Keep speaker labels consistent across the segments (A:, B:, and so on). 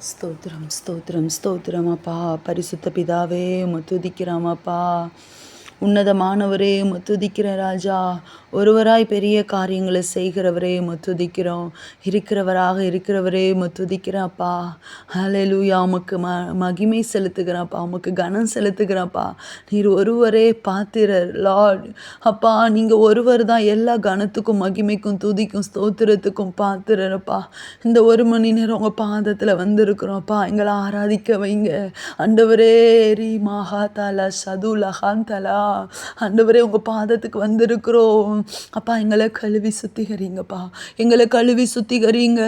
A: ஸ்தோத்திரம் ஸ்தோத்திரம் ஸ்தோத்திரம் அப்பா. பரிசுத்த பிதாவே உம்மை துதிக்கிறோம் அப்பா. உன்னதமானவரே உம்மை துதிக்கிற ராஜா. ஒருவராய் பெரிய காரியங்களை செய்கிறவரே உம்மை துதிக்கிறோம். இருக்கிறவராக இருக்கிறவரே உம்மை துதிக்கிறேன் அப்பா. ஹல்லேலூயா. உமக்கு மகிமை செலுத்துகிறேன் அப்பா. உமக்கு கனம் செலுத்துகிறேன் அப்பா. நீர் ஒருவரே பாத்திரர் லார்ட். அப்பா நீங்கள் ஒருவர் தான் எல்லா கனத்துக்கும் மகிமைக்கும் துதிக்கும் ஸ்தோத்திரத்துக்கும் பாத்திரப்பா. இந்த ஒரு மணி நேரம் உங்கள் பாதத்தில் வந்திருக்கிறோம்ப்பா. எங்களை ஆராதிக்க வைங்க ஆண்டவரே. ரீ மகா தலா சது லஹான் தலா ஆண்டவரே, உங்கள் பாதத்துக்கு வந்திருக்கிறோம் அப்பா. எங்களை கழுவி சுத்திகரிங்கப்பா. எங்களை கழுவி சுத்திகரிங்க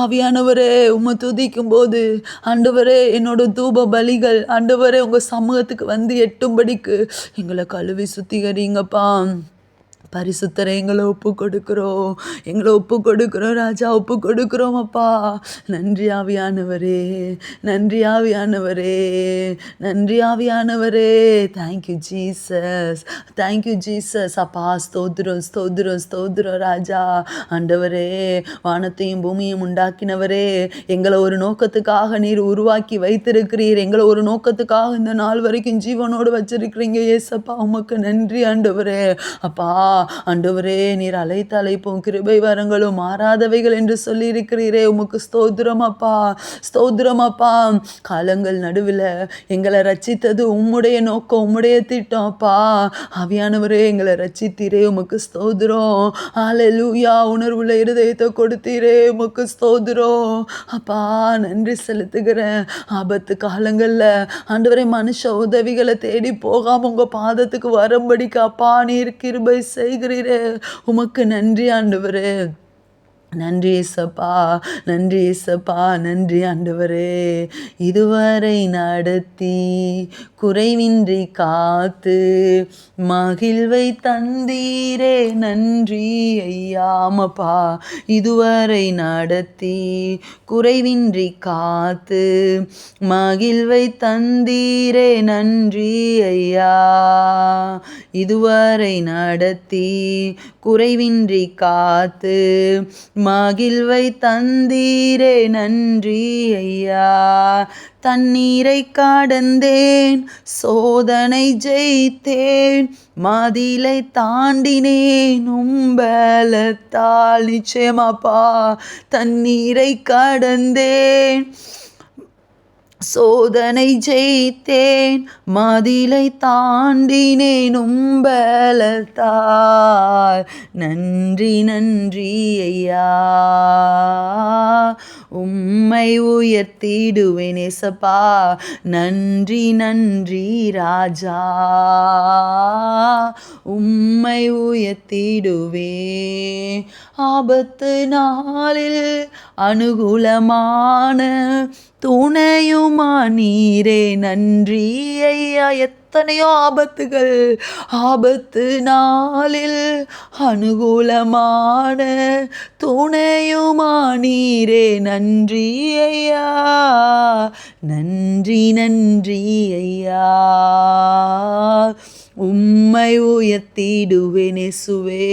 A: ஆவியானவரே. உம்மை துதிக்கும் போது ஆண்டவரே, என்னோட தூப பலிகள் ஆண்டவரே உங்கள் சமூகத்துக்கு வந்து எட்டும்படிக்கு எங்களை கழுவி சுத்திகரிங்கப்பா. பரிசுத்தரை எங்களை ஒப்பு கொடுக்குறோம். எங்களை ஒப்பு கொடுக்குறோம் ராஜா. ஒப்பு கொடுக்குறோம் அப்பா. நன்றி ஆவியானவரே. நன்றி ஆவியானவரே. நன்றி ஆவியானவரே. Thank you Jesus. தேங்க்யூ ஜீசஸ் அப்பா. ஸ்தோத்திரம் ஸ்தோத்திரம் ஸ்தோத்திரம் ராஜா. ஆண்டவரே, வானத்தையும் பூமியும் உண்டாக்கினவரே, எங்களை ஒரு நோக்கத்துக்காக நீர் உருவாக்கி வைத்திருக்கிறீர். எங்களை ஒரு நோக்கத்துக்காக இந்த நாள் வரைக்கும் ஜீவனோடு வச்சிருக்கிறீங்க ஏசப்பா. உமக்கு நன்றி ஆண்டவரே. அப்பா ஆண்டவரே, நீர் அழைத்த அழைப்பும் கிருபை வரங்களும் மாறாதவைகள் என்று சொல்லி இருக்கிறீரே. உமக்கு ஸ்தோத்திரம் அப்பா. ஸ்தோத்திரம் அப்பா. காலங்கள் நடுவில் எங்களை ரட்சித்தது உம்முடைய நோக்கம், உம்முடைய திட்டம் அப்பா. ஆவியானவரே, எங்களை ரட்சித்தீரே. உமக்கு ஸ்தோத்திரம். ஹல்லேலூயா. உணர்வுள்ள இருதயத்தை கொடுத்தீரே. உமக்கு ஸ்தோத்திரம் அப்பா. நன்றி செலுத்துகிறேன். ஆபத்து காலங்களில் ஆண்டவரே, மனுஷ உதவிகளை தேடி போகாம உங்க பாதத்துக்கு வரும்படிக்கு அப்பா நீர் கிருபை செய்கிறீரே. உமக்கு நன்றி ஆண்டவரே. நன்றி ஏசப்பா. நன்றி ஏசப்பா. நன்றி ஆண்டவரே. இதுவரை நடத்தி குறைவின்றி காத்து மகிழ்வை தந்தீரே. நன்றி ஐயாமப்பா. இதுவரை நடத்தி குறைவின்றி காத்து மகிழ்வை தந்தீரே. நன்றி ஐயா. இதுவரை நடத்தி குறைவின்றி காத்து மகிழ்வை தந்தீரே. நன்றி ஐயா. தண்ணீரை கடந்தேன், சோதனை ஜெயித்தேன், மதிலை தாண்டினேன் உம்பலத்தால். நிச்சயமாப்பா. தண்ணீரை கடந்தேன், சோதனை ஜெயித்தேன், மதிலை தாண்டினேன் உம்பலத்தால். நன்றி நன்றி ஐயா. உம்மை உயர்த்திடுவேன் ஏசப்பா. நன்றி நன்றி ராஜா. உம்மை உயர்த்திடுவேன். ஆபத்து நாளில் அனுகூலமான துணையுமா நீரே. நன்றி ஐயா. எத்தனையோ ஆபத்துகள், ஆபத்து நாளில் அனுகூலமான துணையுமா நீரே. நன்றி ஐயா. நன்றி நன்றி ஐயா. உம்மை உயர்த்திடுவேன் இயேசுவே.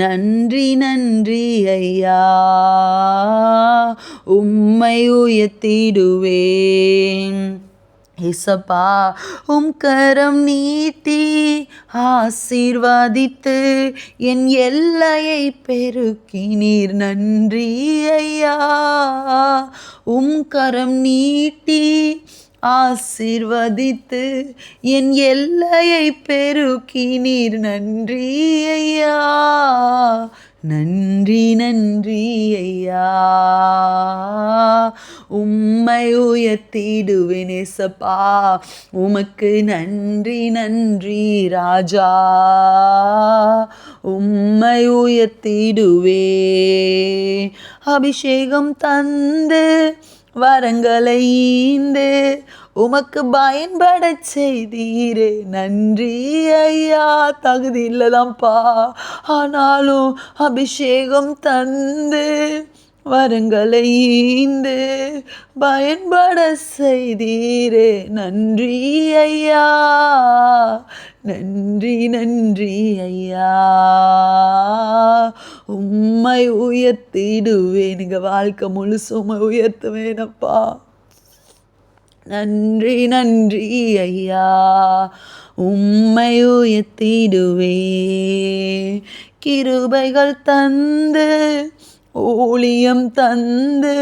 A: நன்றி நன்றி ஐயா. உம்மை உயர்த்திடுவேன் ஏசப்பா. கரம் நீட்டி ஆசீர்வதித்து என் எல்லையை பெருக்கினீர். நன்றி ஐயா. கரம் நீட்டி ஆசீர்வதித்து என் எல்லையை பெருக்கினீர். நன்றி ஐயா. நன்றி நன்றி ஐயா. உம்மை உயர்த்திடுவேன் ஏசப்பா. உமக்கு நன்றி நன்றி ராஜா. உம்மை உயர்த்திடுவேன். அபிஷேகம் தந்து வரங்களை ஈந்து உமக்கு பயன்பட செய்தீரே. நன்றி ஐயா. தகுதி இல்லதான்ப்பா, ஆனாலும் அபிஷேகம் தந்து வரங்களை ஈந்து பயன்பட செய்தீரே. நன்றி ஐயா, நன்றி நன்றி ஐயா. உம்மை உயர்த்திடுவேன், நீங்க வாழ்க்கை முழுசும் உயர்த்துவேனப்பா. நன்றி நன்றி ஐயா, உம்மை உயர்த்திடுவே. கிருபைகள் தந்து ஊழியம் தந்து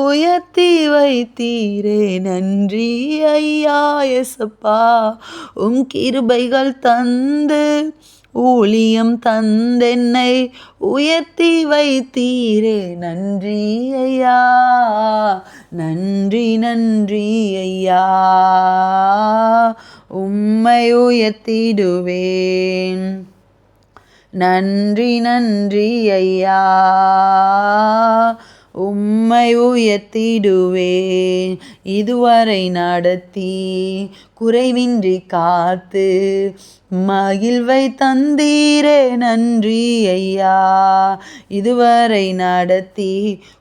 A: உயர்த்தி வைத்தீரே. நன்றி ஐயா எசப்பா. கிருபைகள் தந்து ஊழியம் தந்தென்னை உயர்த்தி வைத்தீரே. நன்றி ஐயா, நன்றி நன்றி ஐயா. உம்மை உயர்த்திடுவேன். நன்றி நன்றி ஐயா, உம்மை உயர்த்திடுவேன். இதுவரை நடத்தி குறைவின்றி காத்து மகிழ்வை தந்தீரே. நன்றி ஐயா. இதுவரை நடத்தி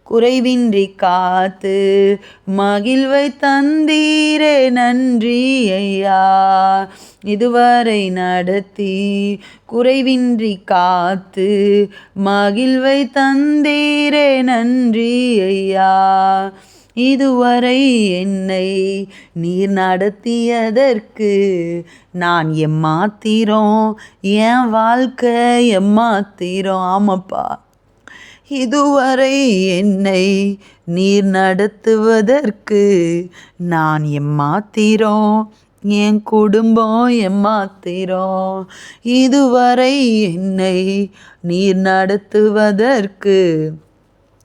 A: குறைவின்றி காத்து மகிழ்வை தந்தீரே. நன்றி ஐயா. இதுவரை நடத்தி குறைவின்றி காத்து மகிழ்வை தந்தீரே. நன்றி ஐயா. இதுவரை என்னை நீர் நடத்தியதற்கு நான் எம்மாத்திரம், என் வாழ்க்கை எம்மாத்திரம். ஆமாப்பா, இதுவரை என்னை நீர் நடத்துவதற்கு நான் எம்மாத்திரம், என் குடும்பம் எம்மாத்திரம். இதுவரை என்னை நீர் நடத்துவதற்கு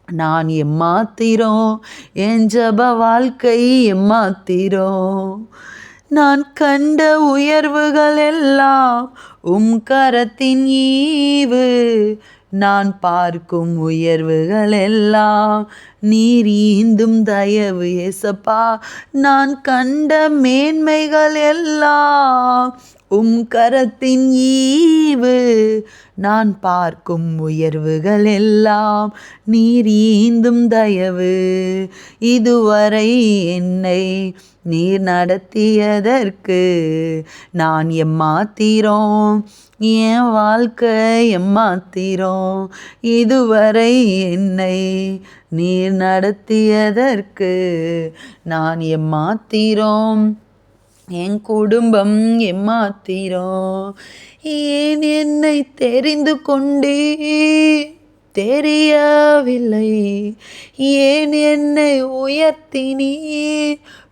A: நான் எம்மாத்திரம், என் ஜப வாழ்க்கை எம்மாத்திரம். நான் கண்ட உயர்வுகள் எல்லாம் கரத்தின் ஈவு. நான் பார்க்கும் உயர்வுகள் எல்லாம் நீர் ஈந்தும் தயவு ஏசப்பா. நான் கண்ட மேன்மைகள் எல்லாம் கரத்தின் ஈவு. நான் பார்க்கும் உயர்வுகள் எல்லாம் நீர் ஈந்தும் தயவு. இதுவரை என்னை நீர் நடத்தியதற்கு நான் எம்மாத்திரம், என் வாழ்க்கை எம்மாத்திரம். இதுவரை என்னை நீர் நடத்தியதற்கு நான் எம்மாத்திரம், என் குடும்பம் எம்மாத்திரம். ஏன் என்னை தெரிந்து கொண்டே தெரியவில்லை, ஏன் என்னை உயர்த்தினீ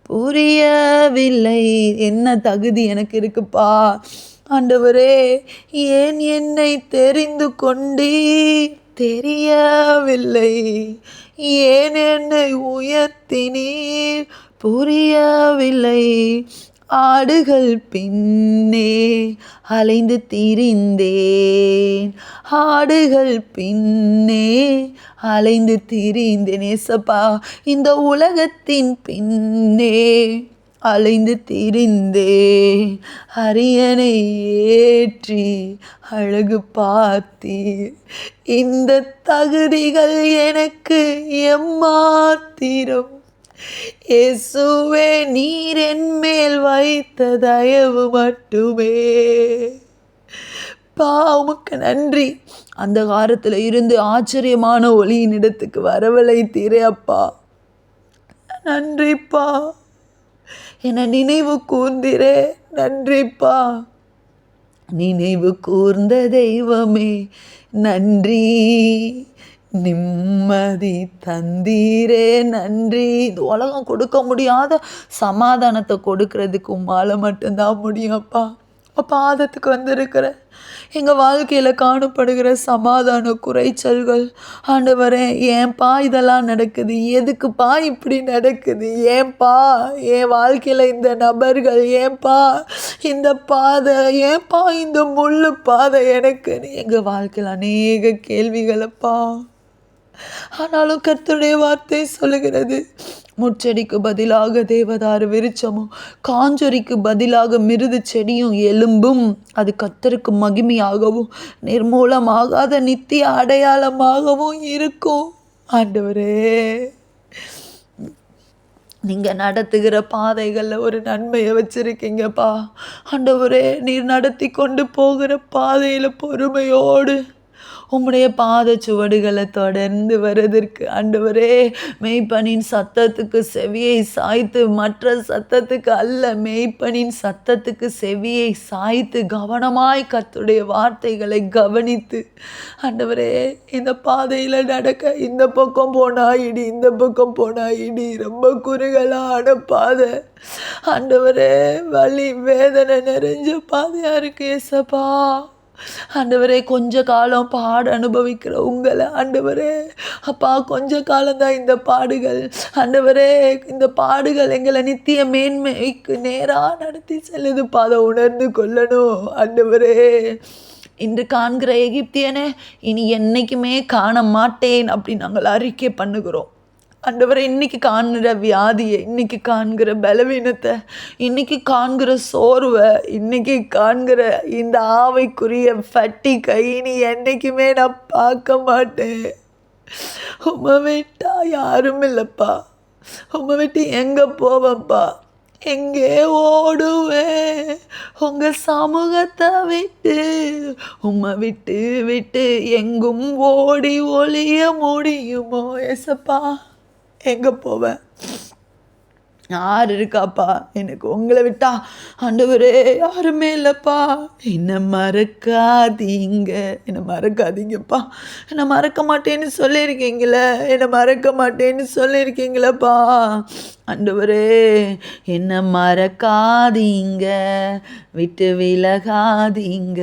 A: புரியவில்லை. என்ன தகுதி எனக்கு இருக்குப்பா ஆண்டவரே. ஏன் என்னை தெரிந்து கொண்டே தெரியவில்லை, ஏன் என்னை உயர்த்தினீர் புரியவில்லை. ஆடுகள் பின்னே அலைந்து திரிந்தேன், ஆடுகள் பின்னே அலைந்து திரிந்தேன் ஏசப்பா. இந்த உலகத்தின் பின்னே அலைந்து திரிந்தேன், அரியணை ஏற்றி அழகு பார்த்தீர். இந்த தகுதிகள் எனக்கு எம்மாத்திரம். இயேசுவே, நீர் என் மேல் வைத்த தயவு மட்டுமே. உமக்கு நன்றி. அந்த காலத்தில் இருந்து ஆச்சரியமான ஒளியின் இடத்துக்கு வரவழைத்தீரே அப்பா. நன்றிப்பா. என்னை நினைவு கூர்ந்திரே. நன்றிப்பா. நினைவு கூர்ந்த தெய்வமே நன்றி. நிம்மதி தந்தீரே நன்றி. இது உலகம் கொடுக்க முடியாத சமாதானத்தை கொடுக்கறதுக்கு உம்மால மட்டும்தான் முடியும் அப்பா. பாதத்துக்கு வந்திருக்கிற எங்கள் வாழ்க்கையில் காணப்படுகிற சமாதான குறைச்சல்கள் ஆண்டவரே, ஏன்பா இதெல்லாம் நடக்குது, எதுக்குப்பா இப்படி நடக்குது, ஏன்பா என் வாழ்க்கையில் இந்த நபர்கள், ஏன்பா இந்த பாதை, ஏன்பா இந்த முள்ளு பாதை எனக்குன்னு எங்கள் வாழ்க்கையில் அநேக கேள்விகளப்பா. ஆனாலும் கர்த்தருடைய வார்த்தை சொல்லுகிறது, முச்செடிக்கு பதிலாக தேவதாரு விருட்சமும் காஞ்சொரிக்கு பதிலாக மிருது செடியும் எலும்பும் அது கர்த்தருக்கு மகிமையாகவும் நிர்மூலமாகாத நித்திய அடையாளமாகவும் இருக்கும். ஆண்டவரே, நீங்கள் நடத்துகிற பாதைகளில் ஒரு நன்மையை வச்சுருக்கீங்கப்பா. ஆண்டவரே, நீர் நடத்தி கொண்டு போகிற பாதையில் பொறுமையோடு உம்முடைய பாத சுவடுகளை தொடர்ந்து வருவதற்கு ஆண்டவரே, மெய்ப்பனின் சத்தத்துக்கு செவியை சாய்த்து, மற்ற சத்தத்துக்கு அல்ல, மெய்ப்பனின் சத்தத்துக்கு செவியை சாய்த்து கவனமாய் கர்த்தருடைய வார்த்தைகளை கவனித்து ஆண்டவரே, இந்த பாதையில் நடக்க இந்த பக்கம் போனா இடி, இந்த பக்கம் போனா இடி, ரொம்ப குறுகலான பாதை ஆண்டவரே, வலி வேதனை நிறைஞ்ச பாதையாக இருக்கு ஏசப்பா. ஆண்டவரே, கொஞ்ச காலம் பாடு அனுபவிக்கிற உங்களை ஆண்டவரே, அப்பா, கொஞ்ச காலம்தான் இந்த பாடுகள் ஆண்டவரே, இந்த பாடுகள் எங்களை நித்திய மேன்மைக்கு நேராக நடத்தி செல்லுதுப்பா. அதை உணர்ந்து கொள்ளணும் ஆண்டவரே. இன்று காண்கிற எகிப்தியனே இனி என்னைக்குமே காண மாட்டேன் அப்படி நாங்கள் அறிக்கை பண்ணுகிறோம் ஆண்டவரை. இன்னைக்கு காண்கிற வியாதியை, இன்னைக்கு காண்கிற பலவீனத்தை, இன்னைக்கு காண்கிற சோர்வை, இன்னைக்கு காண்கிற இந்த ஆவைக்குரிய ஃபட்டி கை நீ என்னைக்குமே நான் பார்க்க மாட்டேன். உம்மை விட்டா யாரும் இல்லைப்பா. உம்மை விட்டு எங்கே போவேன்ப்பா, எங்கே ஓடுவேன் உங்க சமூகத்தை விட்டு. உம்மை விட்டு விட்டு எங்கும் ஓடி ஒளிய முடியுமோ ஏசப்பா? எங்கே போவேன்? யார் இருக்காப்பா எனக்கு உங்களை விட்டா? ஆண்டவரே, யாருமே இல்லைப்பா. என்னை மறக்காதீங்க, என்னை மறக்காதீங்கப்பா. என்னை மறக்க மாட்டேன்னு சொல்லியிருக்கீங்களே, என்னை மறக்க மாட்டேன்னு சொல்லியிருக்கீங்களப்பா. ஆண்டவரே, என்னை மறக்காதீங்க, விட்டு விலகாதீங்க.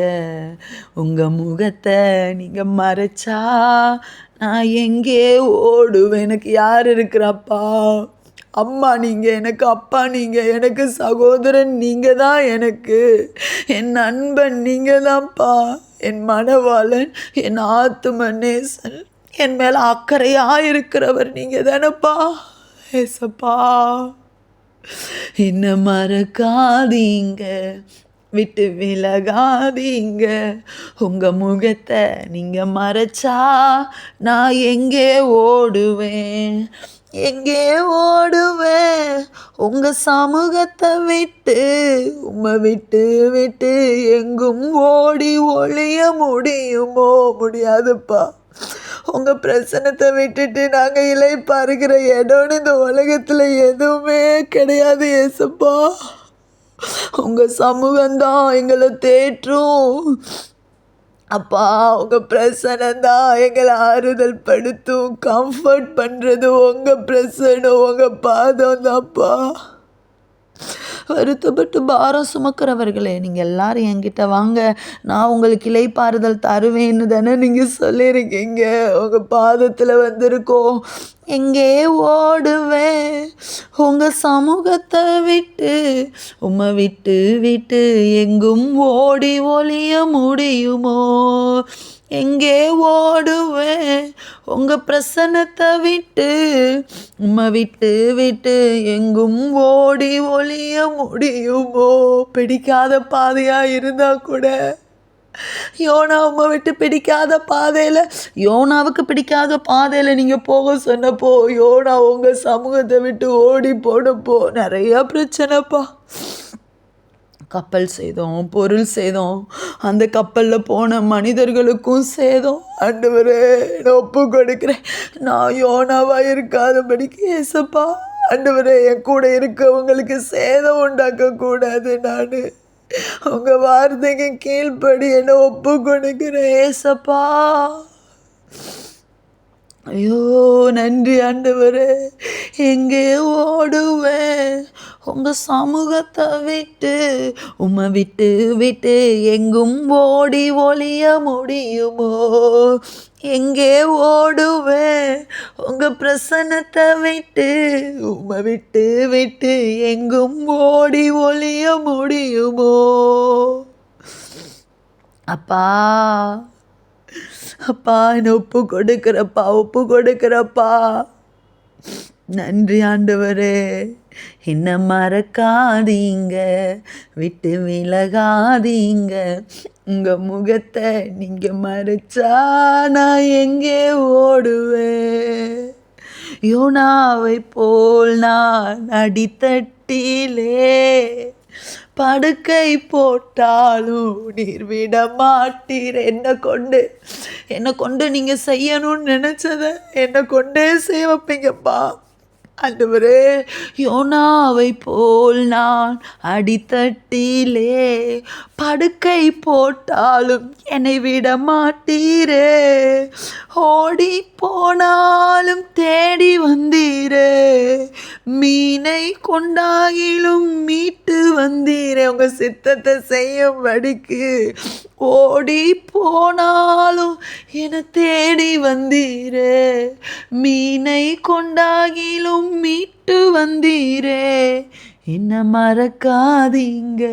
A: உங்கள் முகத்தை நீங்கள் மறைச்சா நான் எங்கே ஓடுவேன்? எனக்கு யார் இருக்கிறாப்பா? அம்மா நீங்கள் எனக்கு, அப்பா நீங்கள் எனக்கு, சகோதரன் நீங்கள் தான் எனக்கு, என் நண்பன் நீங்கள் தான்ப்பா, என் மனவாளன், என் ஆத்தும நேசன், என் மேலே அக்கறையாக இருக்கிறவர் நீங்கள் தானப்பா ஏசப்பா. என்னை மறக்காதீங்க, விட்டு விலகாதீங்க. உங்கள் முகத்தை நீங்கள் மறைச்சா நான் எங்கே ஓடுவேன்? எங்கே ஓடுவேன் உங்கள் சமூகத்தை விட்டு? உம்மை விட்டு விட்டு எங்கும் ஓடி ஒளிய முடியுமோ? முடியாதுப்பா. உங்கள் பிரசனத்தை விட்டுட்டு நாங்கள் இலை பாருகிற இடம்னு இந்த உலகத்தில் எதுவுமே கிடையாது ஏசப்பா. உங்கள் சமூகம்தான் எங்களை தேற்றும் அப்பா. உங்கள் பிரசனம்தான் எங்களை ஆறுதல் படுத்தும், கம்ஃபர்ட் பண்ணுறது உங்கள் பிரசனம், உங்கள் பாதம் தான்ப்பா. வருத்தப்பட்டு பாரம் சுமக்கிறவர்களே, நீங்கள் எல்லாரும் என்கிட்ட வாங்க, நான் உங்களுக்கு இளைப்பாறுதல் தருவேன்னு தானே நீங்கள் சொல்லியிருக்கீங்க. உங்கள் பாதத்தில் வந்திருக்கோம். எங்கே ஓடுவேன் உங்கள் சமூகத்தை விட்டு? உம்மை விட்டு விட்டு எங்கும் ஓடி ஒளிய முடியுமோ? எங்கே ஓடுவேன் உங்கள் பிரசன்னத்தை விட்டு? உம்மை விட்டு விட்டு எங்கும் ஓடி ஒளிய முடியுமோ? பிடிக்காத பாதையாக இருந்தால் கூட, யோனா உம்மை விட்டு பிடிக்காத பாதையில், யோனாவுக்கு பிடிக்காத பாதையில் நீங்கள் போக சொன்னப்போ, யோனா உங்கள் சமூகத்தை விட்டு ஓடி போனப்போ நிறையா பிரச்சனைப்பா. கப்பல் சேதம், பொருள் சேதம், அந்த கப்பலில் போன மனிதர்களுக்கும் சேதம். ஆண்டவரே, நான் ஒப்பு கொடுக்குறேன். நான் யோனாவாக இருக்காதபடிக்கு ஏசப்பா, ஆண்டவரே, என் கூட இருக்கவங்களுக்கு சேதம் உண்டாக்கக்கூடாது. நான் உங்கள் வார்த்தைக்கு கீழ்ப்படி என்னை ஒப்பு கொடுக்குறேன் ஏசப்பா. ஐயோ, நன்றி ஆண்டவரே. எங்கே ஓடுவேன் உங்கள் சமூகத்தை விட்டு? உம்மை விட்டு விட்டு எங்கும் ஓடி ஒளிய முடியுமோ? எங்கே ஓடுவேன் உங்கள் பிரசன்னத்தை விட்டு? உம்மை விட்டு விட்டு எங்கும் ஓடி ஒளிய முடியுமோ? அப்பா, அப்பா, என்னை ஒப்பு கொடுக்குறப்பா, ஒப்பு கொடுக்குறப்பா. நன்றி ஆண்டவரே. என்ன மறக்காதீங்க, விட்டு விலகாதீங்க. உங்க முகத்தை நீங்க மறைச்சா நான் எங்கே ஓடுவேன்? யோனாவை போல் நான் அடித்தட்டிலே படுக்கை போட்டாலும் நீர் விட மாட்டீர். என்னை கொண்டு நீங்க செய்யணும்னு நினைச்சத என்னை கொண்டே செய்ய வைப்பீங்கப்பா. ஆண்டவரே, யோனாவை போல் நான் அடித்தட்டிலே படுக்கை போட்டாலும் என்னை விட மாட்டீரே. ஓடி போனாலும் தேடி வந்தீரே, மீனை கொண்டாகிலும் மீட்டு வந்தீரே. உங்க சித்தத்தை செய்யும்படிக்கு ஓடி போனாலும் என்னை தேடி வந்தீரே, மீனை கொண்டாகிலும் மீட்டு வந்தீரே. என்ன மறக்காதீங்க,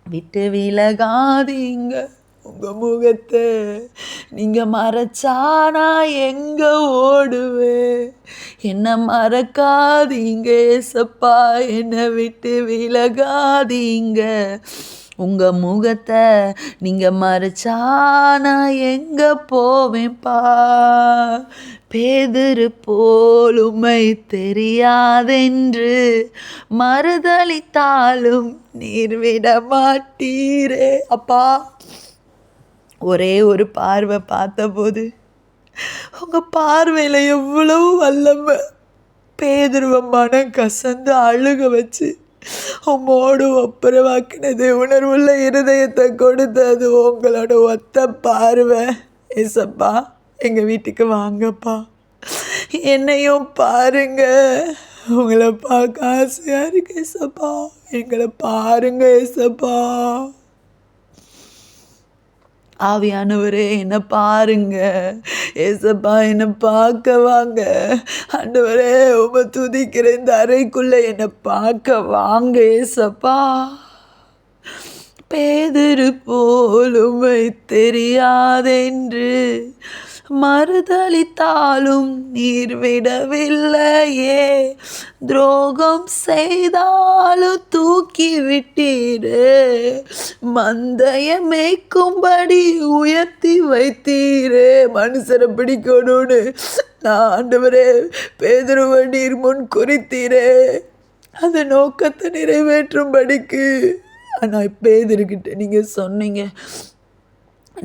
A: விட்டு விலகாதீங்க. உங்க முகத்தை நீங்க மறைச்சானா எங்க ஓடுவேன்? என்ன மறக்காதீங்க ஏசப்பா, என்னை விட்டு விலகாதீங்க. உங்க முகத்தை நீங்க மறைச்சானா எங்க போவேன்பா? பேதுரு போல் உம்மை தெரியாதென்று மறுதலித்தாலும் நீர் விட மாட்டீரே. அப்பா, ஒரே ஒரு பார்வை பார்த்தபோது உங்க பார்வையில் எவ்வளவு வல்லமை. பேதுருவ மனம் கசந்து அழுக வச்சு உம்மோடு ஒப்புரவாக்கினது, உணர்வுள்ள இருதயத்தை கொடுத்தது உங்களோட ஒத்த பார்வை. ஏசப்பா, எங்கள் வீட்டுக்கு வாங்கப்பா, என்னையும் பாருங்க. உங்களை பார்க்க ஆசையாக இருக்கு ஏசப்பா, எங்களை பாருங்க ஏசப்பா. ஆவியானவரே, என்னை பாருங்க ஏசப்பா, என்னை பார்க்க வாங்க. ஆண்டவரே, உமை துதிக்கிற இந்த அறைக்குள்ள என்னை பார்க்க வாங்க ஏசப்பா. பேதுரு போல் உம்மை தெரியாதென்று மறுதலித்தாலும் நீர் விடவில்லையே. துரோகம் செய்தாலும் தூக்கி விட்டீரே, மந்தைய மேய்க்கும்படி உயர்த்தி வைத்தீரே. மனுஷரை பிடிக்கணும்னு நான் ஆண்டவரே பேதுருவை நீர் முன் குறித்தீரே, அந்த நோக்கத்தை நிறைவேற்றும்படிக்கு. ஆனால் பேதுருக்கிட்ட நீங்கள் சொன்னீங்க,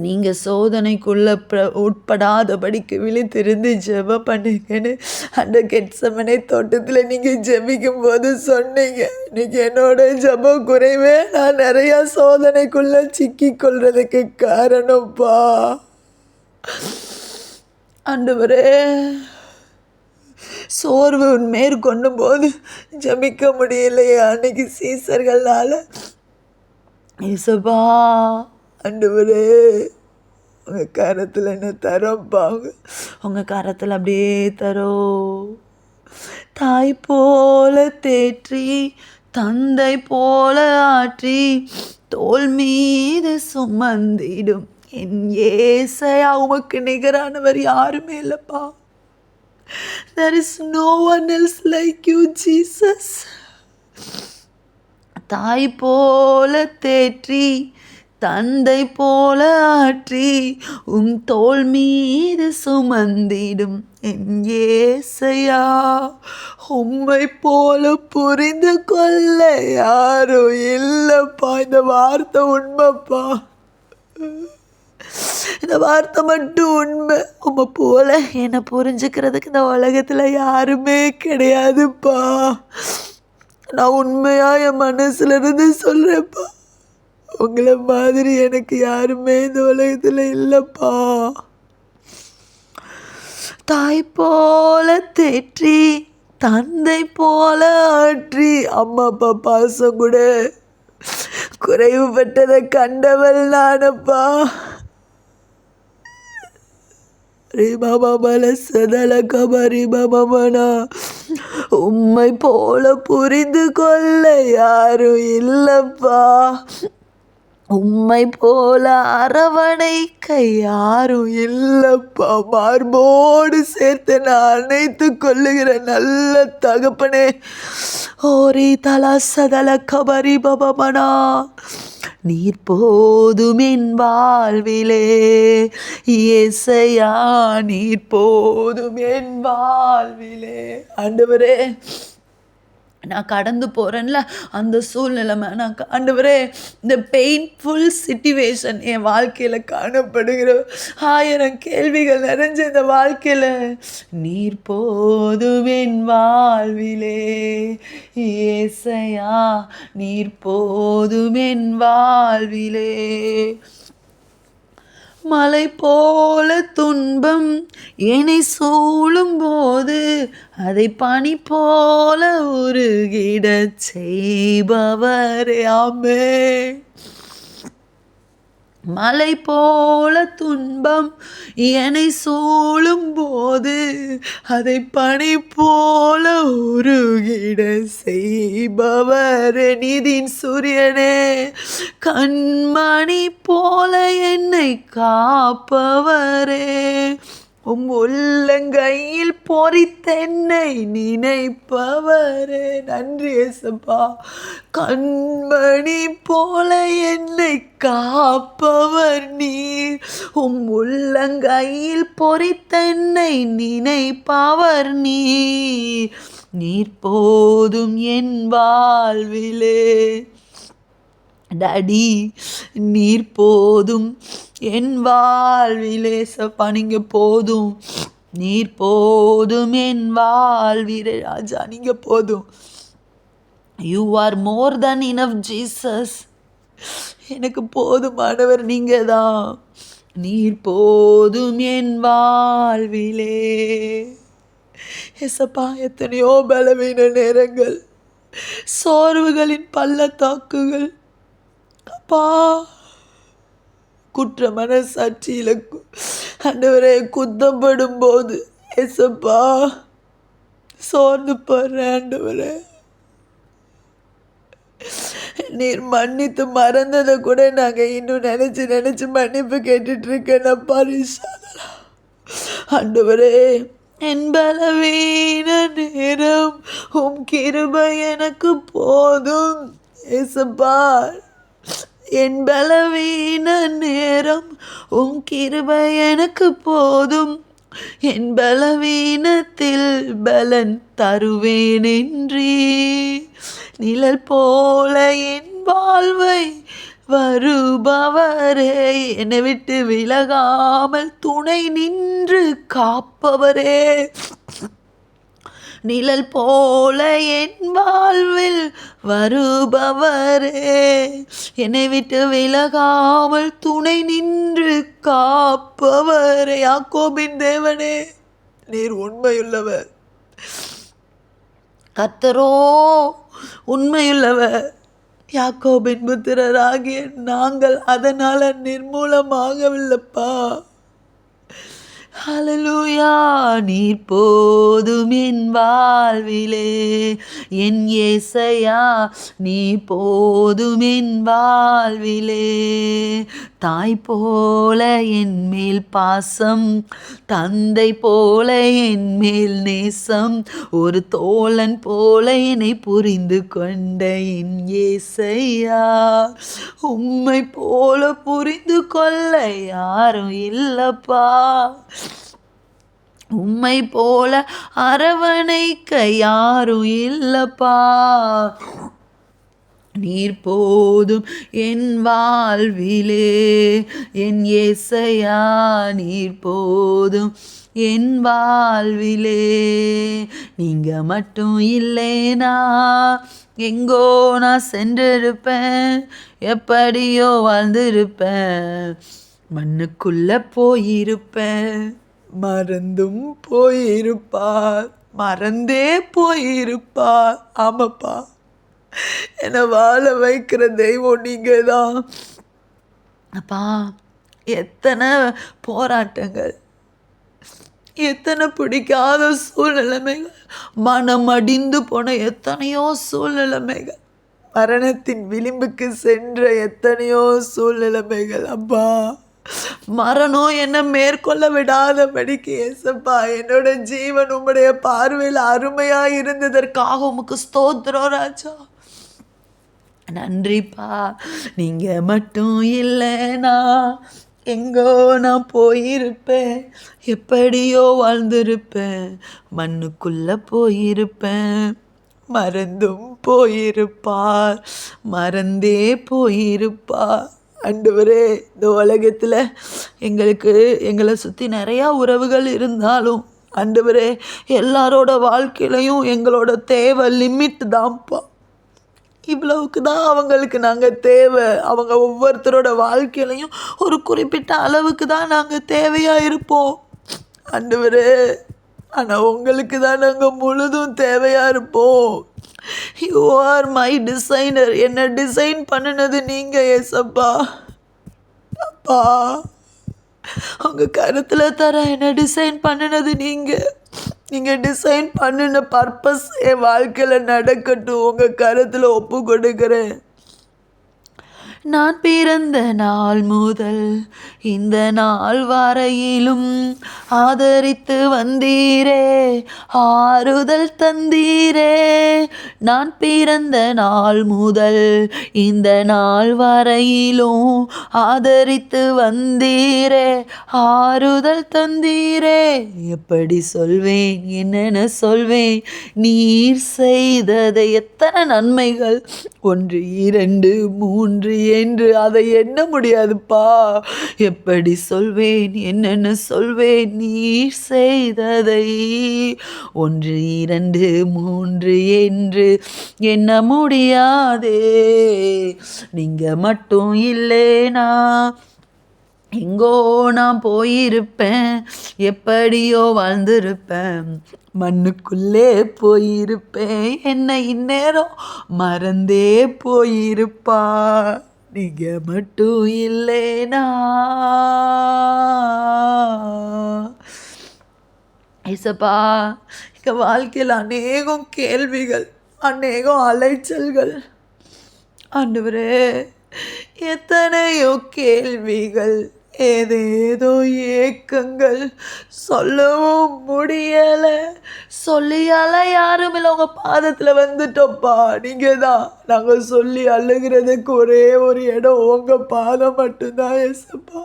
A: நீங்கள் சோதனைக்குள்ள உட்படாதபடிக்கு விழித்திருந்து ஜெபம் பண்ணுங்கன்னு அந்த கெத்செமனே தோட்டத்தில் நீங்கள் ஜெபிக்கும் போது சொன்னீங்க. இன்னைக்கு என்னோட ஜெபம் குறைவே நான் நிறையா சோதனைக்குள்ள சிக்கி கொள்றதுக்கு காரணம்ப்பா. ஆண்டவரே, சோர்வு மேற்கொண்டும் போது ஜபிக்க முடியலையே அன்னைக்கு சீசர்களால். ஏசப்பா, ஆண்டவரே, உங்கள் கரத்தில் என்ன தரோம்பாங்க, உங்கள் கரத்தில் அப்படியே தரோ. தாய் போல தேற்றி தந்தை போல ஆற்றி தோள் மீது சுமந்திடும் என் ஏசையா, உமக்கு நிகரானவர் யாருமே இல்லைப்பா. There is no one else like you, Jesus. தாய் போல தேற்றி தந்தை போல ஆற்றி தோள் மீது சுமந்திடும் என் ஏசையா, உம்மை போல புரிந்து கொள்ள யாரும் இல்லைப்பா. இந்த வார்த்தை உண்மைப்பா, இந்த வார்த்தை மட்டும் உண்மை. உம்மை போல என்னை புரிஞ்சுக்கிறதுக்கு இந்த உலகத்தில் யாருமே கிடையாதுப்பா. நான் உண்மையாக என் மனசுல இருந்து சொல்கிறேன்ப்பா, உங்களை மாதிரி எனக்கு யாருமே இந்த உலகத்தில் இல்லைப்பா. தாய் போல தேற்றி தந்தை போல ஆற்றி, அம்மா அப்பா பாசம் கூட குறைவுபட்டதை கண்டவள் நானப்பா. உம்மை போல புரிந்து கொள்ள யாரும் இல்லப்பா. உம்மை போல அரவணைக்க யாரும் இல்லப்பா. மார்போடு சேர்த்து நான் அணைத்து கொள்ளுகிற நல்ல தகப்பனே. ஓரி தலா சதல கபரி பபமனா. நீர் போதும் என் வாழ்விலே இயேசையா, நீர் போதும் என் வாழ்விலே. ஆண்டவரே, நான் கடந்து போகிறேன்ல அந்த சூழ்நிலைமை, ஆண்டவரே, இந்த பெயின்ஃபுல் சிச்சுவேஷன் என் வாழ்க்கையில் காணப்படுகிற 1000 கேள்விகள் நிறைஞ்ச இந்த வாழ்க்கையில் நீர் போதும் என் வாழ்விலே இயேசையா, நீர் போதும் என் வாழ்விலே. மலை போல துன்பம் என்னை சூழும் போது அதை பனி போல உருகிடச் செய்பவரே. ஆமென். மலை போல துன்பம் என்னை சூழும் போது அதை பனி போல உருகிட செய்பவரே. நீதின் சூரியனே, கண்மணி போல என்னை காப்பவரே. உள்ளங்கையில் பொறித்தென்னை நினைப்பவரே. நன்றி ஏசப்பா. கண்மணி போல என்னை காப்பவர் நீர். உள்ளங்கையில் பொறித்தென்னை நினைப்பவர் நீர். நீர் போதும் என் வாழ்விலே. டாடி, நீர் போதும் என் வாழ்விலே. சப்பா, நீங்க போதும். நீர் போதும் என் வாழ்விலே. ராஜா, நீங்க போதும். You are more then enough Jesus. எனக்கு போதுமானவர் நீங்க தான். நீர் போதும் என் வாழ்விலே. எசப்பா, எத்தனையோ பலவீன நேரங்கள், சோர்வுகளின் பள்ளத்தாக்குகள், அப்பா, குற்ற மனசாட்சியில ஆண்டவரே குத்தப்படும் போது ஏசப்பா சோர்ந்து போடுறேன். ஆண்டவரே, நீர் மன்னித்து மறந்ததை கூட நாங்க இன்னும் நினைச்சு மன்னிப்பு கேட்டுட்டு இருக்கேன். அப்பா, ஆண்டவரே, என் பலவீன நேரம் உம் கிருபை எனக்கு போதும். ஏசப்பா, என் பலவீன நேரம் உம் கிருபை எனக்கு போதும். என் பலவீனத்தில் பலன் தருவேன் என்றே. நிழல் போல என் வாழ்வை வருபவரே. என்னை விட்டு விலகாமல் துணை நின்று காப்பவரே. நிழல் போல என் வாழ்வில் வருபவரே. என்னை விட்டு விலகாமல் துணை நின்று காப்பவரே. யாக்கோபின் தேவனே, நீர் உண்மையுள்ளவர். கர்த்தரோ உண்மையுள்ளவர். யாக்கோபின் புத்திரராகிய நாங்கள் அதனால நிர்மூலமாகவில்லைப்பா. ஹல்லேலூயா. நீர் போதும் என் வாழ்விலே என் இயேசையா, நீ போதும் என் வாழ்விலே. தாய் போல என் மேல் பாசம், தந்தை போல என் மேல் நேசம், ஒரு தோழன் போல என்னை புரிந்து கொண்ட என் இயேசையா, உம்மை போல புரிந்து கொள்ள யாரும் இல்லப்பா. உம்மை போல அரவணைக்க யாரும் இல்லப்பா. நீர் போதும் என் வாழ்விலே என் இயேசையா, நீர் போதும் என் வாழ்விலே. நீங்க மட்டும் இல்லைனா எங்கோ நான் சென்றிருப்பேன், எப்படியோ வாழ்ந்திருப்பேன், மண்ணுக்குள்ள போயிருப்பேன், மறந்தும் போயிருப்பார், மறந்தே போயிருப்பார். ஆமாப்பா, என்னை வாழ வைக்கிற தெய்வம் நீங்க தான் அப்பா. எத்தனை போராட்டங்கள், எத்தனை பிடிக்காத சூழ்நிலைமைகள், மனம் அடிந்து போன எத்தனையோ சூழ்நிலைமைகள், மரணத்தின் விளிம்புக்கு சென்ற எத்தனையோ சூழ்நிலைமைகள் அப்பா, மரணம் என்ன மேற்கொள்ள விடாதபடிக்கு ஏசப்பா என்னோட ஜீவன் உம்முடைய பார்வையில் அருமையா இருந்ததற்காக உமக்கு ஸ்தோத்திரம் ராஜா. நன்றிப்பா. நீங்க மட்டும் இல்லைனா எங்கோ நான் போயிருப்பேன், எப்படியோ வாழ்ந்திருப்பேன், மண்ணுக்குள்ள போயிருப்பேன். மறந்தும் போயிருப்பார், மறந்தே போயிருப்பார். ஆண்டவரே, இந்த உலகத்தில் எங்களை சுற்றி நிறையா உறவுகள் இருந்தாலும் ஆண்டவரே, எல்லாரோட வாழ்க்கையிலையும் எங்களோட தேவை லிமிட் தான்ப்பா. இவ்வளவுக்கு தான் அவங்களுக்கு நாங்கள் தேவை. அவங்க ஒவ்வொருத்தரோட வாழ்க்கையிலையும் ஒரு குறிப்பிட்ட அளவுக்கு தான் நாங்கள் தேவையாக இருப்போம் ஆண்டவரே. ஆனால் உங்களுக்கு தான் நாங்கள் முழுதும் தேவையாக இருப்போம். You are my designer. என்னை டிசைன் பண்ணினது நீங்கள் ஏசப்பா. அப்பா, உங்கள் கருத்தில் தர என்னை டிசைன் பண்ணினது நீங்கள் டிசைன் பண்ணின பர்பஸ் என் வாழ்க்கையில் நடக்கட்டும். உங்கள் கருத்தில் ஒப்பு கொடுக்குறேன். நான் பிறந்த நாள் முதல் இந்த நாள் வரையிலும் ஆதரித்து வந்தீரே, ஆறுதல் தந்தீரே. நான் பிறந்த நாள் முதல் இந்த நாள் வரையிலும் ஆதரித்து வந்தீரே, ஆறுதல் தந்தீரே. எப்படி சொல்வேன், என்னென்ன சொல்வேன், நீர் செய்ததை எத்தனை நன்மைகள், 1 2 3 என்று அதை எண்ண முடியாதுப்பா. எப்படி சொல்வேன், என்னென்ன சொல்வேன், நீர் செய்ததை 1 2 3 என்று எண்ண முடியாதே. நீங்க மட்டும் இல்லைனா எங்கோ நான் போயிருப்பேன், எப்படியோ வாழ்ந்திருப்பேன், மண்ணுக்குள்ளே போயிருப்பேன், என்னை இந்நேரம் மறந்தே போயிருப்பா. நீங்க மட்டும் இல்லைனா. ஏசப்பா, எங்கள் வாழ்க்கையில் அநேகம் கேள்விகள், அநேகம் அலைச்சல்கள் ஆண்டவரே, எத்தனையோ கேள்விகள், ஏதேதோ ஏக்கங்கள், சொல்லவும் முடியலை. சொல்லியால யாரும் இல்லை, உங்கள் பாதத்தில் வந்துட்டோப்பா. நீங்கள் தான். நாங்கள் சொல்லி அழுகிறதுக்கு ஒரே ஒரு இடம் உங்கள் பாதம் மட்டும்தான் ஏசப்பா.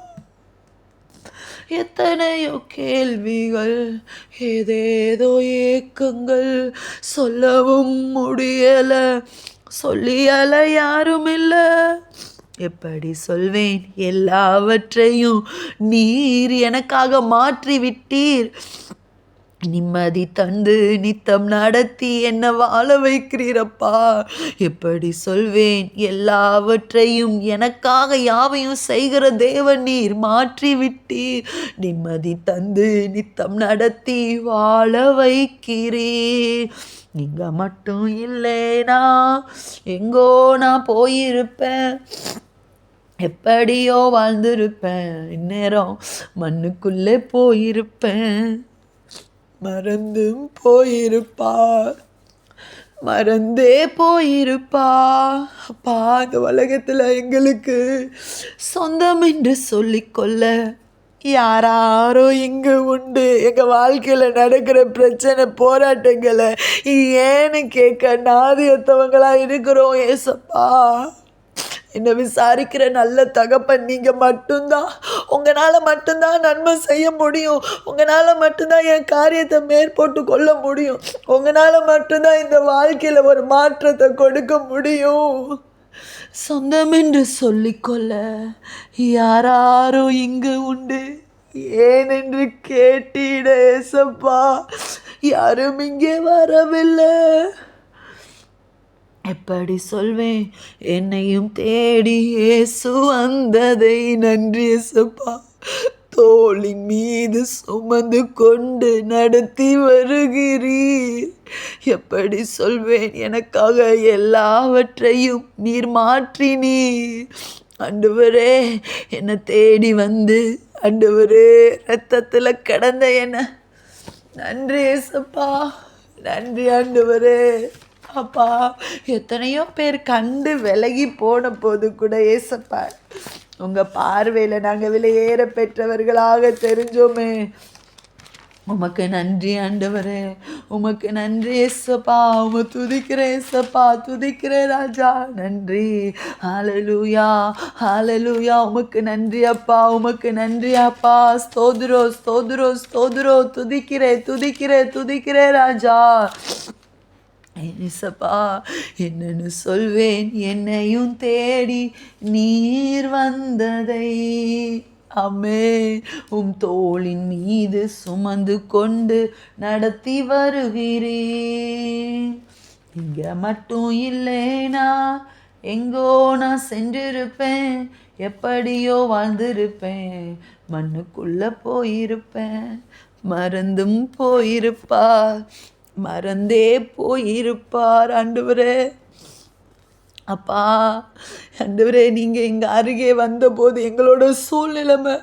A: எத்தனையோ கேள்விகள், ஏதேதோ ஏக்கங்கள், சொல்லவும் முடியலை, சொல்லியால யாரும் இல்லை. எப்படி சொல்வேன், எல்லாவற்றையும் நீர் எனக்காக மாற்றி விட்டீர். நிம்மதி தந்து நித்தம் நடத்தி என்ன வாழ வைக்கிறீரப்பா. எப்படி சொல்வேன், எல்லாவற்றையும் எனக்காக யாவையும் செய்கிற தேவன் நீர் மாற்றி விட்டீர். நிம்மதி தந்து நித்தம் நடத்தி வாழ வைக்கிறீர். நீங்க மட்டும் இல்லைனா எங்கோ நான் போயிருப்பேன், எப்படியோ வாழ்ந்திருப்பேன், இந்நேரம் மண்ணுக்குள்ளே போயிருப்பேன். மறந்தும் போயிருப்பா, மறந்தே போயிருப்பா. அப்பா, இந்த உலகத்தில் எங்களுக்கு சொந்தம் என்று சொல்லிக்கொள்ள யாராரோ இங்கே உண்டு. எங்கள் வாழ்க்கையில் நடக்கிற பிரச்சனை போராட்டங்களை ஏன்னு கேட்க நாதியத்தவங்களாக இருக்கிறோம் ஏசப்பா. என்னை விசாரிக்கிற நல்ல தகப்பன் நீங்கள் மட்டும்தான். உங்களால் மட்டும்தான் நன்மை செய்ய முடியும். உங்களால் மட்டும்தான் என் காரியத்தை மேற்போட்டு கொள்ள முடியும். உங்களால் மட்டும்தான் இந்த வாழ்க்கையில் ஒரு மாற்றத்தை கொடுக்க முடியும். சொந்தம் என்று சொல்லிக்கொள்ள யாராரோ இங்கு உண்டு. ஏனென்று கேட்டிட ஏசப்பா, யாரும் இங்கே வரவில்லை. எப்படி சொல்வேன், என்னையும் தேடி இயேசு வந்ததை நன்றி ஏசப்பா. தோளின் மீது சுமந்து கொண்டு நடத்தி வருகிறீர். எப்படி சொல்வேன், எனக்காக எல்லாவற்றையும் நீர் மாற்றினீர். ஆண்டவரே, என்னை தேடி வந்து ஆண்டவரே இரத்தத்தில் கிடந்த என்ன நன்றி ஏசப்பா. நன்றி ஆண்டவரே. அப்பா, எத்தனையோ பேர் கண்டு விலகி போன போது கூட ஏசப்பா உங்க பார்வையில நாங்க விலையேற பெற்றவர்களாக தெரிஞ்சோமே. உமக்கு நன்றி ஆண்டவரே, உமக்கு நன்றி ஏசப்பா. உம துதிக்கிறேன் ஏசப்பா, துதிக்கிறேன் ராஜா. நன்றி. ஹalleluya, ஹalleluya. உமக்கு நன்றி அப்பா, உமக்கு நன்றி அப்பா. ஸ்தோத்திரம், ஸ்தோத்திரம், ஸ்தோத்திரம். துதிக்கிறேன், துதிக்கிறேன், துதிக்கிறேன் ராஜா. ஏசப்பா, என்னன்னு சொல்வேன் என்னையும் தேடி நீர் வந்ததை. அம்மே, தோளின் மீது சுமந்து கொண்டு நடத்தி வருகிறேன். இங்க மட்டும் இல்லைனா எங்கோ நான் சென்றிருப்பேன், எப்படியோ வாழ்ந்திருப்பேன், மண்ணுக்குள்ள போயிருப்பேன், மறந்தும் போயிருப்பார், மறந்தே போயிருப்பார் ஆண்டவரே. அப்பா ஆண்டவரே, நீங்கள் எங்கள் அருகே வந்தபோது எங்களோட சூழ்நிலைமை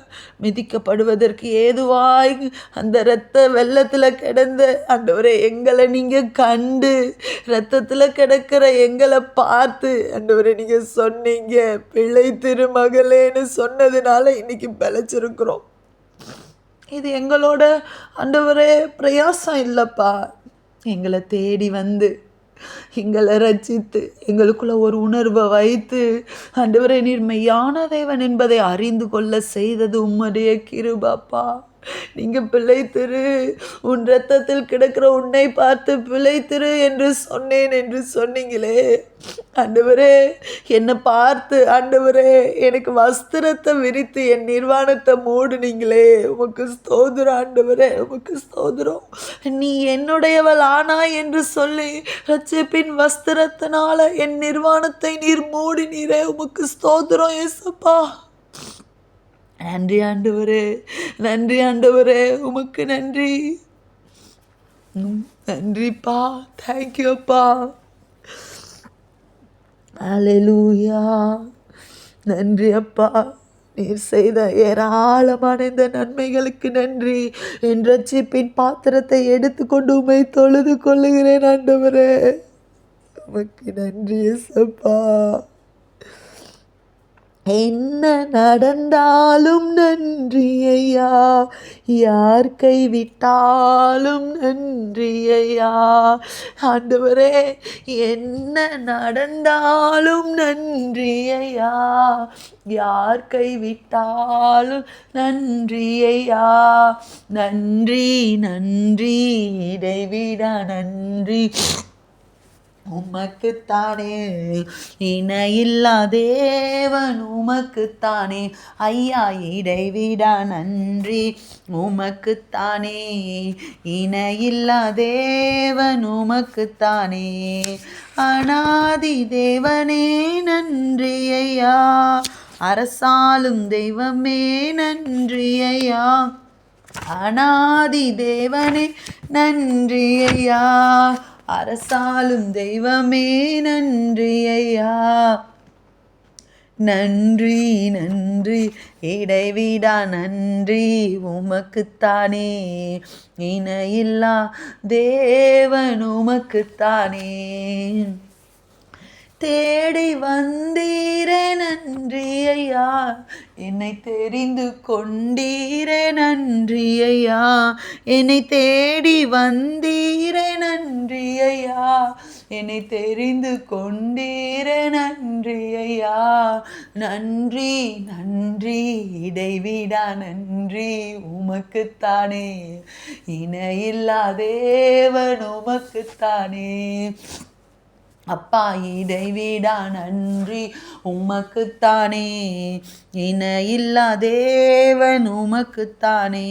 A: மிதிக்கப்படுவதற்கு ஏதுவாய் அந்த இரத்த வெள்ளத்தில் கிடந்த ஆண்டவரே எங்களை நீங்கள் கண்டு, இரத்தத்தில் கிடக்கிற எங்களை பார்த்து ஆண்டவரே நீங்கள் சொன்னீங்க, பிள்ளை திருமகளேன்னு சொன்னதுனால இன்னைக்கு பிழைச்சிருக்கிறோம். இது எங்களோட ஆண்டவரே பிரயாசம் இல்லைப்பா. எங்களை தேடி வந்து எங்களை ரட்சித்து எங்களுக்குள்ள ஒரு உணர்வை வைத்து ஆண்டவரே நீர் மெய்யான தேவன் என்பதை அறிந்து கொள்ள செய்தது உம்முடைய கிருபைப்பா. நீங்கள் பிழைத்திரு, உன் இரத்தத்தில் கிடக்கிற உன்னை பார்த்து பிழைத்திரு என்று சொன்னேன் என்று சொன்னீங்களே ஆண்டவரே. என்னை பார்த்து ஆண்டவரே எனக்கு வஸ்திரத்தை விரித்து என் நிர்வாணத்தை மூடுனீங்களே, உமக்கு ஸ்தோத்திரம் ஆண்டவரே, உமக்கு ஸ்தோத்திரம். நீ என்னுடையவள் ஆனாய் என்று சொல்லி ரட்சிப்பின் வஸ்திரத்தினால என் நிர்வாணத்தை நீர் மூடினீரே, உமக்கு ஸ்தோத்திரம் ஏசப்பா. நன்றி ஆண்டவரே, நன்றி ஆண்டவரே, உமக்கு நன்றி. நன்றிப்பா, தேங்க்யூப்பா. ஹல்லேலூயா. நன்றி அப்பா, நீர் செய்த ஏராளமான இந்த நன்மைகளுக்கு நன்றி. என் ரட்சிப்பின் பாத்திரத்தை எடுத்துக்கொண்டு உம்மை தொழுது கொள்ளுகிறேன் ஆண்டவரே, உமக்கு நன்றி ஏசப்பா. என்ன நடந்தாலும் நன்றி ஐயா, யார் கைவிட்டாலும் நன்றி ஐயா. ஆண்டவரே, என்ன நடந்தாலும் நன்றி ஐயா, யார் கைவிட்டாலும் நன்றி ஐயா. நன்றி நன்றி இடைவிட நன்றி உமக்குத்தானே, இணையில்லா தேவன் உமக்குத்தானே ஐயா. இடைவிட நன்றி உமக்குத்தானே, இணையில்லா தேவன் உமக்குத்தானே. அநாதி தேவனே நன்றி ஐயா, அரசாளும் தெய்வமே நன்றி ஐயா. அநாதி தேவனே நன்றி ஐயா, அரசாளும் தெய்வமே நன்றி ஐயா. நன்றி நன்றி இடைவிடா நன்றி உமக்குத்தானே, இணையில்லா தேவன் உமக்குத்தானே. தேடி வந்தீரே நன்றி ஐயா, என்னை தெரிந்து கொண்டீரே நன்றி ஐயா. என்னை தேடி வந்தீரே நன்றி ஐயா, என்னை தெரிந்து கொண்டீரே நன்றி ஐயா. நன்றி நன்றி இடைவிடா நன்றி உமக்குத்தானே, இணையில்லா தேவன் உமக்குத்தானே. அப்பா, இடைவிடா நன்றி உமக்குத்தானே, இணையில்லா தேவன் உமக்குத்தானே.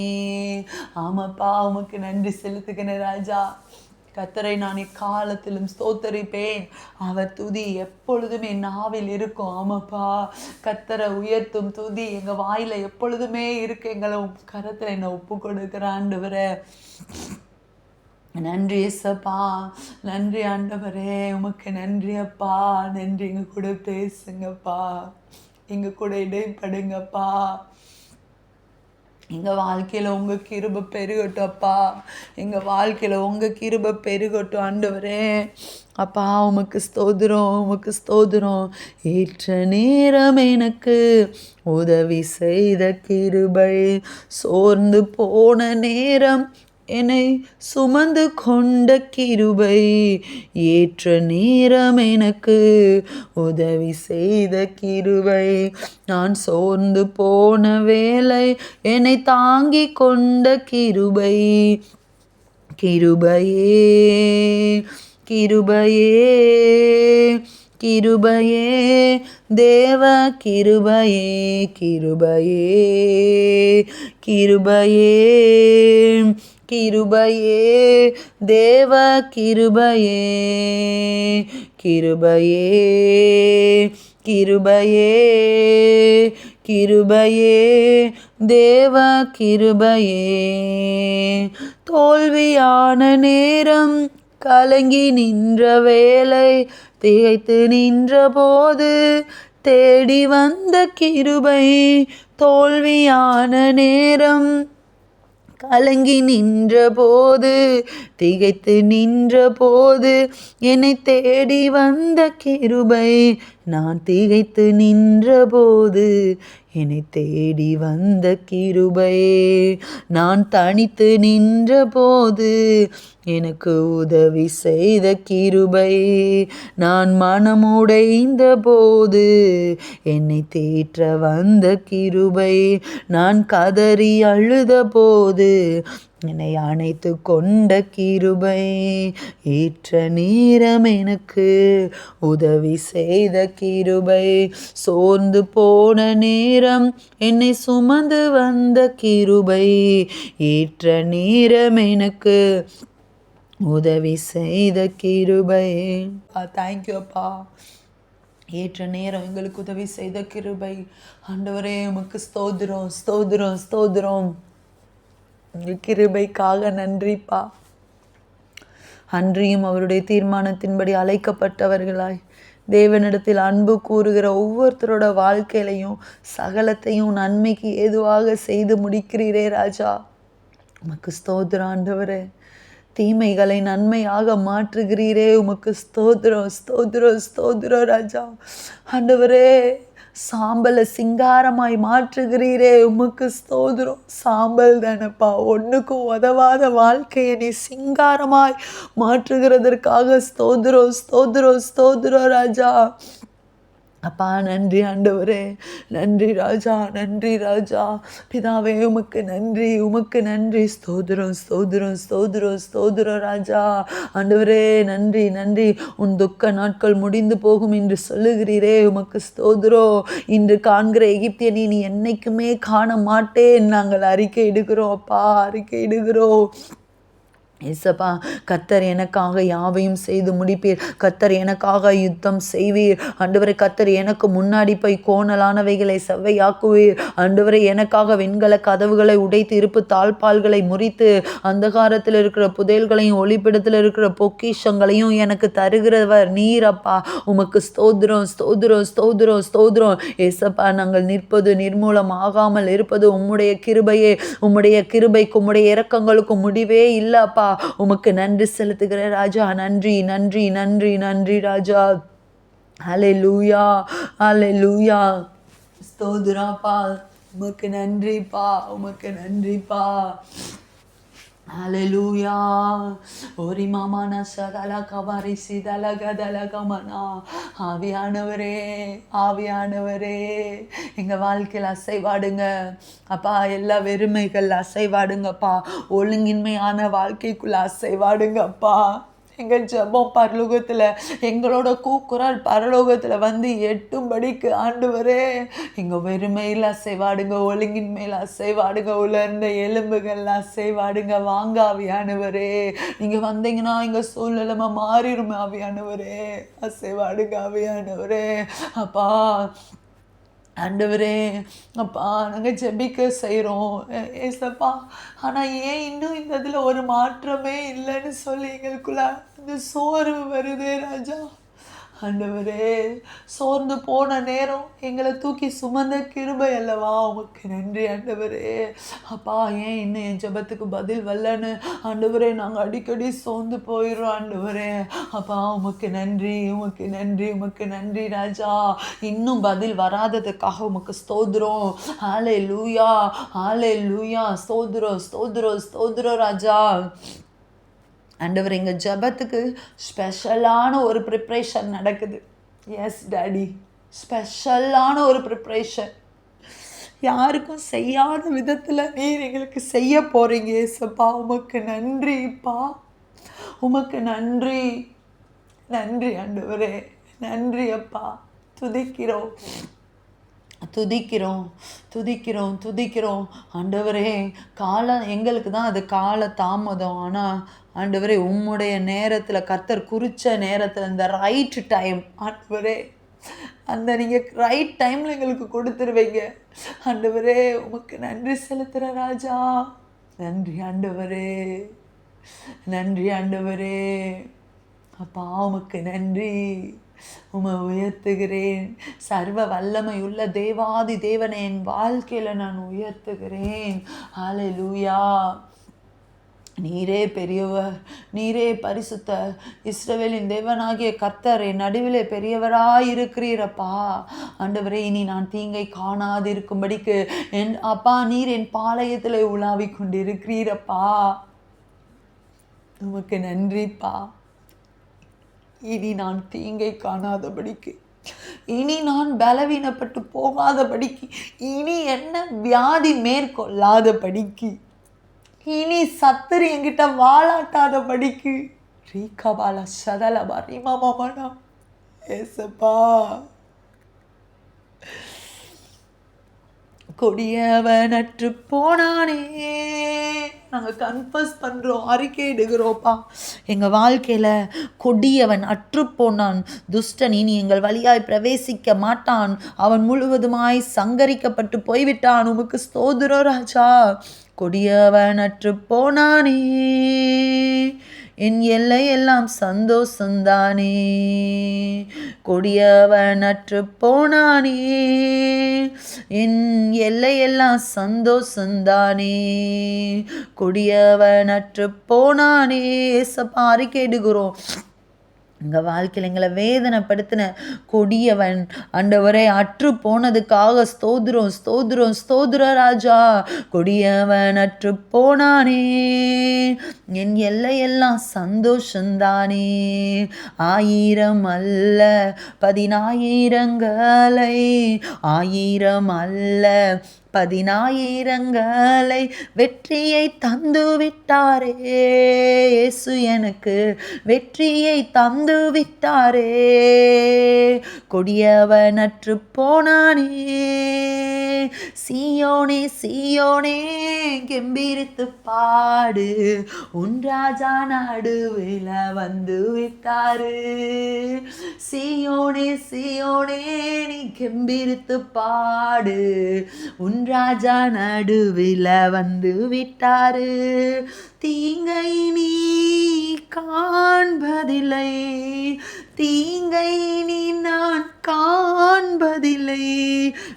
A: ஆமாப்பா, உமக்கு நன்றி செலுத்துகிறேன் ராஜா. கர்த்தரை நான் எக்காலத்திலும் ஸ்தோத்தரிப்பேன், அவர் துதி எப்பொழுதுமே நாவில் இருக்கும். ஆமாப்பா, கர்த்தரை உயர்த்தும் துதி எங்கள் வாயில் எப்பொழுதுமே இருக்கு. எங்களை கரத்தில் என்னை ஒப்பு கொடுக்கிற ஆண்டவரே, நன்றி ஏசப்பா, நன்றி ஆண்டவரே, உமக்கு நன்றி அப்பா. நன்றி, எங்கள் கூட பேசுங்கப்பா, எங்கள் கூட இடைப்படுங்கப்பா. எங்கள் வாழ்க்கையில் உங்கள் கிருபை பெருகட்டும் அப்பா. எங்கள் வாழ்க்கையில் உங்கள் கிருபை பெருகட்டும் ஆண்டவரே. அப்பா உமக்கு ஸ்தோத்திரம், உமக்கு ஸ்தோத்திரம். ஏற்ற நேரம் எனக்கு உதவி செய்த கிருபை, சோர்ந்து போன நேரம் என்னை சுமந்து கொண்ட கிருபை, ஏற்ற நேரம் எனக்கு உதவி செய்த கிருபை, நான் சோர்ந்து போன வேளை என்னை தாங்கி கொண்ட கிருபை, கிருபையே கிருபையே கிருபையே தேவ கிருபையே கிருபையே கிருபையே கிருபையே தேவ கிருபையே கிருபையே கிருபையே கிருபையே தேவ கிருபையே. தோல்வியான நேரம் கலங்கி நின்ற வேளை, திகைத்து நின்ற போது தேடி வந்த கிருபை, தோல்வியான நேரம் கலங்கி நின்ற போது திகைத்து நின்ற போது என்னை தேடி வந்த கிருபை, நான் திகைத்து நின்ற போது என்னை தேடி வந்த கிருபை, நான் தனித்து நின்ற போது எனக்கு உதவி செய்த கிருபை, நான் மனமுடைந்த போது என்னை தேற்ற வந்த கிருபை, நான் கதறி அழுத போது என்னை அணைத்து கொண்ட கிருபை, ஏற்ற நேரம் எனக்கு உதவி செய்த கிருபை, சோர்ந்து போன நேரம் என்னை சுமந்து வந்த கிருபை, ஏற்ற நேரம் எனக்கு உதவி செய்த கிருபை. தேங்க்யூ அப்பா. ஏற்ற நேரம் எங்களுக்கு உதவி செய்த கிருபை ஆண்டவரே, உமக்கு ஸ்தோத்திரம் ஸ்தோத்திரம் ஸ்தோத்திரம். உங்கள் கிருபைக்காக நன்றிப்பா. அன்றியும் அவருடைய தீர்மானத்தின்படி அழைக்கப்பட்டவர்களாய் தேவனிடத்தில் அன்பு கூறுகிற ஒவ்வொருத்தரோட வாழ்க்கையிலையும் சகலத்தையும் நன்மைக்கு ஏதுவாக செய்து முடிக்கிறீரே ராஜா. உமக்கு ஸ்தோத்திரம் ஆண்டவரே. தீமைகளை நன்மையாக மாற்றுகிறீரே, உமக்கு ஸ்தோத்திரம் ஸ்தோத்திரம் ஸ்தோத்திரம் ராஜா. ஆண்டவரே, சாம்பலை சிங்காரமாய் மாற்றுகிறீரே, உமக்கு ஸ்தோத்திரம். சாம்பல் தானப்பா, ஒன்றுக்கும் உதவாத வாழ்க்கையை நீ சிங்காரமாய் மாற்றுகிறதற்காக ஸ்தோத்திரம் ஸ்தோத்திரம் ஸ்தோத்திரம் ராஜா. அப்பா நன்றி ஆண்டவரே, நன்றி ராஜா, நன்றி ராஜா. பிதாவே உமக்கு நன்றி, உமக்கு நன்றி. ஸ்தோத்திரம் ஸ்தோத்திரம் ஸ்தோத்திரம் ஸ்தோத்திரம் ராஜா. ஆண்டவரே நன்றி நன்றி. உன் துக்க நாட்கள் முடிந்து போகும் என்று சொல்லுகிறீரே, உமக்கு ஸ்தோத்திரம். இன்று காண்கிற எகிப்தியனை நீ என்னைக்குமே காண மாட்டேன் நாங்கள் அறிக்கை இடுகிறோம் அப்பா, அறிக்கை இடுகிறோம். ஏசப்பா, கர்த்தர் எனக்காக யாவையும் செய்து முடிப்பீர். கர்த்தர் எனக்காக யுத்தம் செய்வீர். ஆண்டவரே, கர்த்தர் எனக்கு முன்னாடி போய் கோணலானவைகளை செவ்வையாக்குவீர். ஆண்டவரே, எனக்காக வெண்கல கதவுகளை உடைத்து இருப்பு தாழ்பால்களை முறித்து அந்தகாரத்தில் இருக்கிற புதையல்களையும் ஒளிப்பிடத்தில் இருக்கிற பொக்கிஷங்களையும் எனக்கு தருகிறவர் நீரப்பா. உமக்கு ஸ்தோத்திரம் ஸ்தோத்திரம் ஸ்தோத்திரம் ஸ்தோத்திரம். ஏசப்பா, நாங்கள் நிற்பது நிர்மூலம் ஆகாமல் இருப்பது உம்முடைய கிருபையே. உம்முடைய கிருபைக்கு உம்முடைய இரக்கங்களுக்கும் முடிவே இல்லப்பா. உமக்கு நன்றி செலுத்துகிற ராஜா. நன்றி நன்றி நன்றி நன்றி ராஜா. ஹல்லேலூயா ஹல்லேலூயா. ஸ்தோத்திரப்பா. உமக்கு நன்றிப்பா, உமக்கு நன்றிப்பா. ஹல்லேலூயா. ஓரி மாமானா சதல கபாரி சிதல கதல கமனா. ஆவியானவரே, ஆவியானவரே, எங்கள் வாழ்க்கையில் அசைவாடுங்க அப்பா. எல்லா வெறுமைகள் அசைவாடுங்கப்பா. ஒழுங்கின்மையான வாழ்க்கைக்குள்ள அசைவாடுங்கப்பா. எங்கள் ஜெபம் பரலோகத்தில், எங்களோட கூக்குரல் பரலோகத்தில் வந்து எட்டும்படிக்கு ஆண்டவரே, எங்கள் வெறுமையில் அசைவாடுங்க, ஒழுங்கின்மையில் அசைவாடுங்க, உலர்ந்த எலும்புகள் அசைவாடுங்க. வாங்க ஆவியானவரே, நீங்கள் வந்தீங்கன்னா எங்கள் சூழ்நிலைமை மாறிடும் ஆவியானவரே. அசைவாடுங்க ஆவியானவரே. அப்பா ஆண்டவரே, அப்பா நாங்கள் ஜெபிக்க செய்கிறோம் ஏசப்பா. ஆனால் ஏன் இன்னும் இந்த இதில் ஒரு மாற்றமே இல்லைன்னு சொல்லி எங்களுக்குள்ள அந்த சோர்வு வருதே ராஜா. ஆண்டவரே, சோர்ந்து போன நேரம் எங்களை தூக்கி சுமந்த கிருபை அல்லவா, உமக்கு நன்றி ஆண்டவரே. அப்பா, ஏன் இன்னும் என் ஜெபத்துக்கு பதில் வரலன்னு ஆண்டவரே நாங்கள் அடிக்கடி சோர்ந்து போயிடுறோம் ஆண்டவரே. அப்பா, உமக்கு நன்றி, உமக்கு நன்றி, உமக்கு நன்றி ராஜா. இன்னும் பதில் வராததுக்காக உமக்கு ஸ்தோத்திரம். ஹல்லேலூயா, ஹல்லேலூயா. ஸ்தோத்திரம், ஸ்தோத்திரம், ஸ்தோத்திரம் ராஜா. ஆண்டவர், எங்கள் ஜெபத்துக்கு ஸ்பெஷலான ஒரு ப்ரிப்ரேஷன் நடக்குது. எஸ் டாடி, ஸ்பெஷலான ஒரு ப்ரிப்ரேஷன். யாருக்கும் செய்யாத விதத்தில் நீர் எங்களுக்கு செய்ய போகிறீங்க ஏசப்பா. உமக்கு நன்றிப்பா, உமக்கு நன்றி. நன்றி ஆண்டவரே, நன்றி அப்பா. துதிக்கிறோம், துதிக்கிறோம், துதிக்கிறோம், துதிக்கிறோம் ஆண்டவரே. காலம் எங்களுக்கு தான் அது கால தாமதம். ஆனால் ஆண்டவரே, உம்முடைய நேரத்தில், கர்த்தர் குறித்த நேரத்தில், இந்த ரைட் டைம் ஆண்டவரே, அந்த நீங்கள் ரைட் டைமில் எங்களுக்கு கொடுத்துருவீங்க ஆண்டவரே. உமக்கு நன்றி செலுத்துகிற ராஜா. நன்றி ஆண்டவரே, நன்றி ஆண்டவரே. அப்பா, உமக்கு நன்றி. உம்மை உயர்த்துகிறேன். சர்வ வல்லமை உள்ள தேவாதி தேவனை என் வாழ்க்கையில் நான் உயர்த்துகிறேன். ஹல்லேலூயா. நீரே பெரியவர், நீரே பரிசுத்த இஸ்ரவேலின் தேவனாகிய கர்த்தர் என் நடுவிலே பெரியவராயிருக்கிறீரப்பா. ஆண்டவரே, இனி நான் தீங்கை காணாதிருக்கும்படிக்கு என் அப்பா நீர் என் பாளையத்தில் உலாவிக் கொண்டிருக்கிறீரப்பா. உமக்கு நன்றிப்பா. இனி நான் தீங்கை காணாதபடிக்கு, இனி நான் பலவீனப்பட்டு போகாதபடிக்கு, இனி என்ன வியாதி மேற்கொள்ளாதபடிக்கு, இனி சத்துரு என்கிட்ட வாழாட்டாதபடிக்கு, ரீகபால சதலபா ரிமமமனா. ஏசப்பா, கொடியவனற்று போனானே. நாங்கள் கன்ஃபஸ் பண்ணுறோம், அறிக்கையிடுகிறோப்பா. எங்கள் வாழ்க்கையில் கொடியவன் அற்றுப்போனான், துஷ்டன் இனி எங்கள் வழியாய் பிரவேசிக்க மாட்டான், அவன் முழுவதுமாய் சங்கரிக்கப்பட்டு போய்விட்டான். உமக்கு ஸ்தோத்திரம் ராஜா. கொடியவன் அற்று போனானே, என் எல்லை எல்லாம் சந்தோஷந்தானே. கொடியவன் அற்று போனானே, என் எல்லை எல்லாம் சந்தோஷந்தானே. கொடியவன் அற்று போனானே. ஏசப்பா, அறிக்கையிடுகிறோம். எங்கள் வாழ்க்கையில் எங்களை வேதனைப்படுத்தின கொடியவன் ஆண்டவரே அற்று போனதுக்காக ஸ்தோத்திரம், ஸ்தோத்திரம், ஸ்தோத்திர ராஜா. கொடியவன் அற்று போனானே, என் எல்லையெல்லாம் சந்தோஷந்தானே. 1000 அல்ல 10000ங்களை, 1000 அல்ல 10000ங்களை வெற்றியை தந்து விட்டாரே. இயேசு எனக்கு வெற்றியை தந்து விட்டாரே. கொடியவனற்று போனானே. சீயோனே, சீயோனே கெம்பீரித்து பாடு, உன் ராஜா நடுவில் வந்து விட்டாரு. சீயோனே, சீயோனே நீ கெம்பீரித்து பாடு, உன் ராஜா நடுவில் வந்து விட்டாரு. தீங்கை நீ காண்பதில்லை, தீங்கை நீ நான் காண்பதில்லை.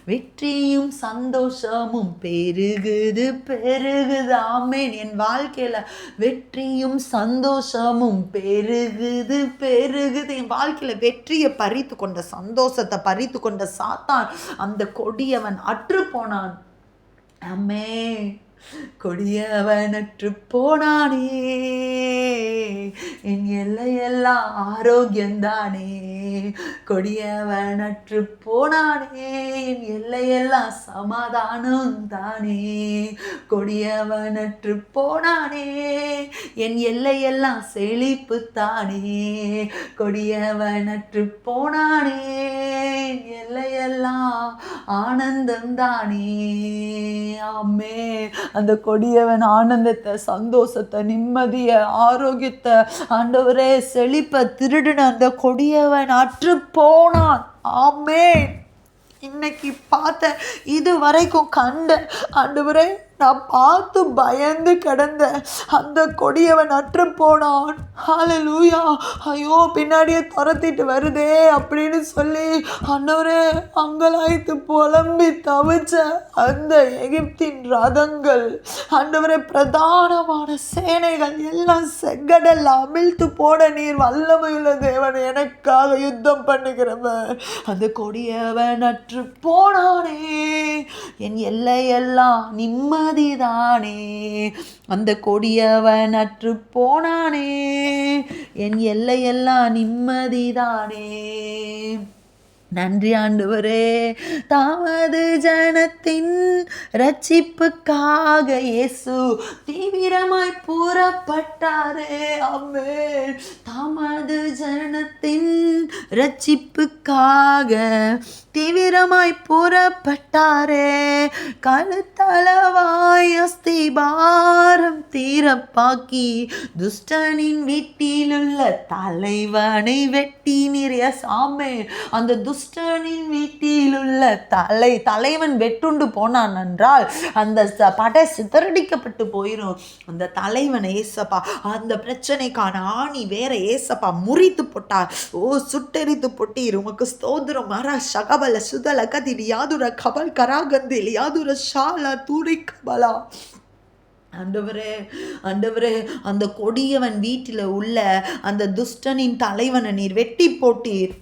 A: வெற்றியும் சந்தோஷமும் பெருகுது, பெருகுது. ஆமேன். என் வாழ்க்கையில் வெற்றியும் சந்தோஷமும் பெருகுது, பெருகுது. என் வாழ்க்கையில் வெற்றியை பறித்து கொண்ட, சந்தோஷத்தை பறித்து கொண்ட சாத்தான், அந்த கொடியவன் அற்று போனான். ஆமென். கொடியவனற்று போனானே, என் எல்லையெல்லாம் ஆரோக்கியந்தானே. கொடியவனற்று போனானே, என் எல்லையெல்லாம் சமாதானம் தானே. கொடியவனற்று போனானே, என் எல்லையெல்லாம் செழிப்பு தானே. கொடியவனற்று போனானே, என் எல்லையெல்லாம் ஆனந்தம் தானே. ஆமே. அந்த கொடியவன் ஆனந்தத்தை, சந்தோஷத்தை, நிம்மதியை, ஆரோக்கியத்தை, ஆண்டவரே செழிப்பை திருடின அந்த கொடியவன் அற்று போனான். ஆமென். இன்னைக்கு பார்த்த, இது வரைக்கும் கண்ட, ஆண்டவரே நான் பார்த்து பயந்து கிடந்த அந்த கொடியவன் அற்று போனான். ஹல்லேலூயா. ஐயோ பின்னாடியே துரத்திட்டு வருதே அப்படின்னு சொல்லி ஆண்டவரே அங்கலாய்த்து புலம்பி தவிச்ச அந்த எகிப்தின் ரதங்கள், ஆண்டவரே பிரதானமான சேனைகள் எல்லாம் செங்கடல்ல அமிழ்த்து போட நீர் வல்லமையுள்ள தேவன், எனக்காக யுத்தம் பண்ணுகிறவர். அந்த கொடியவன் அற்று போனானே, என் எல்லையெல்லாம் நிம்மதிதானே. அந்த கொடியவன் அற்று போனானே, என் எல்லையெல்லாம் நிம்மதிதானே. நன்றி ஆண்டவரே. தமது ஜனத்தின் ரட்சிப்புக்காக இயேசு தீவிரமாய் புறப்பட்டாரே. ஆமென். தமது ஜனத்தின் ரட்சிப்புக்காக தீவிரமாய் புறப்பட்டாரே. கழுத்தளவாய் அஸ்திபாரம் தீரப்பாக்கி துஷ்டனின் வீட்டிலுள்ள தலைவனை வெட்டி நீரிய சாமே. அந்த துஷ்டனின் வீட்டிலுள்ள தலைவன் வெட்டுண்டு போனான் என்றால் அந்த படை சிதறடிக்கப்பட்டு போயிடும். அந்த தலைவனை ஏசப்பா அந்த பிரச்சனைக்கான ஆணி வேற ஏசப்பா முறித்து போட்டார். ஓ சுட்டெரித்து போட்டீர். உமக்கு ஸ்தோத்திரம். மரா சகபல சுதல கதிரி யாதுர கபல் கராகந்தில் யாதுர ஷாலா தூரி கபலா. ஆண்டவரே ஆண்டவரே, அந்த கொடியவன் வீட்டில் உள்ள அந்த துஷ்டனின் தலைவனை நீர் வெட்டி போட்டீர்.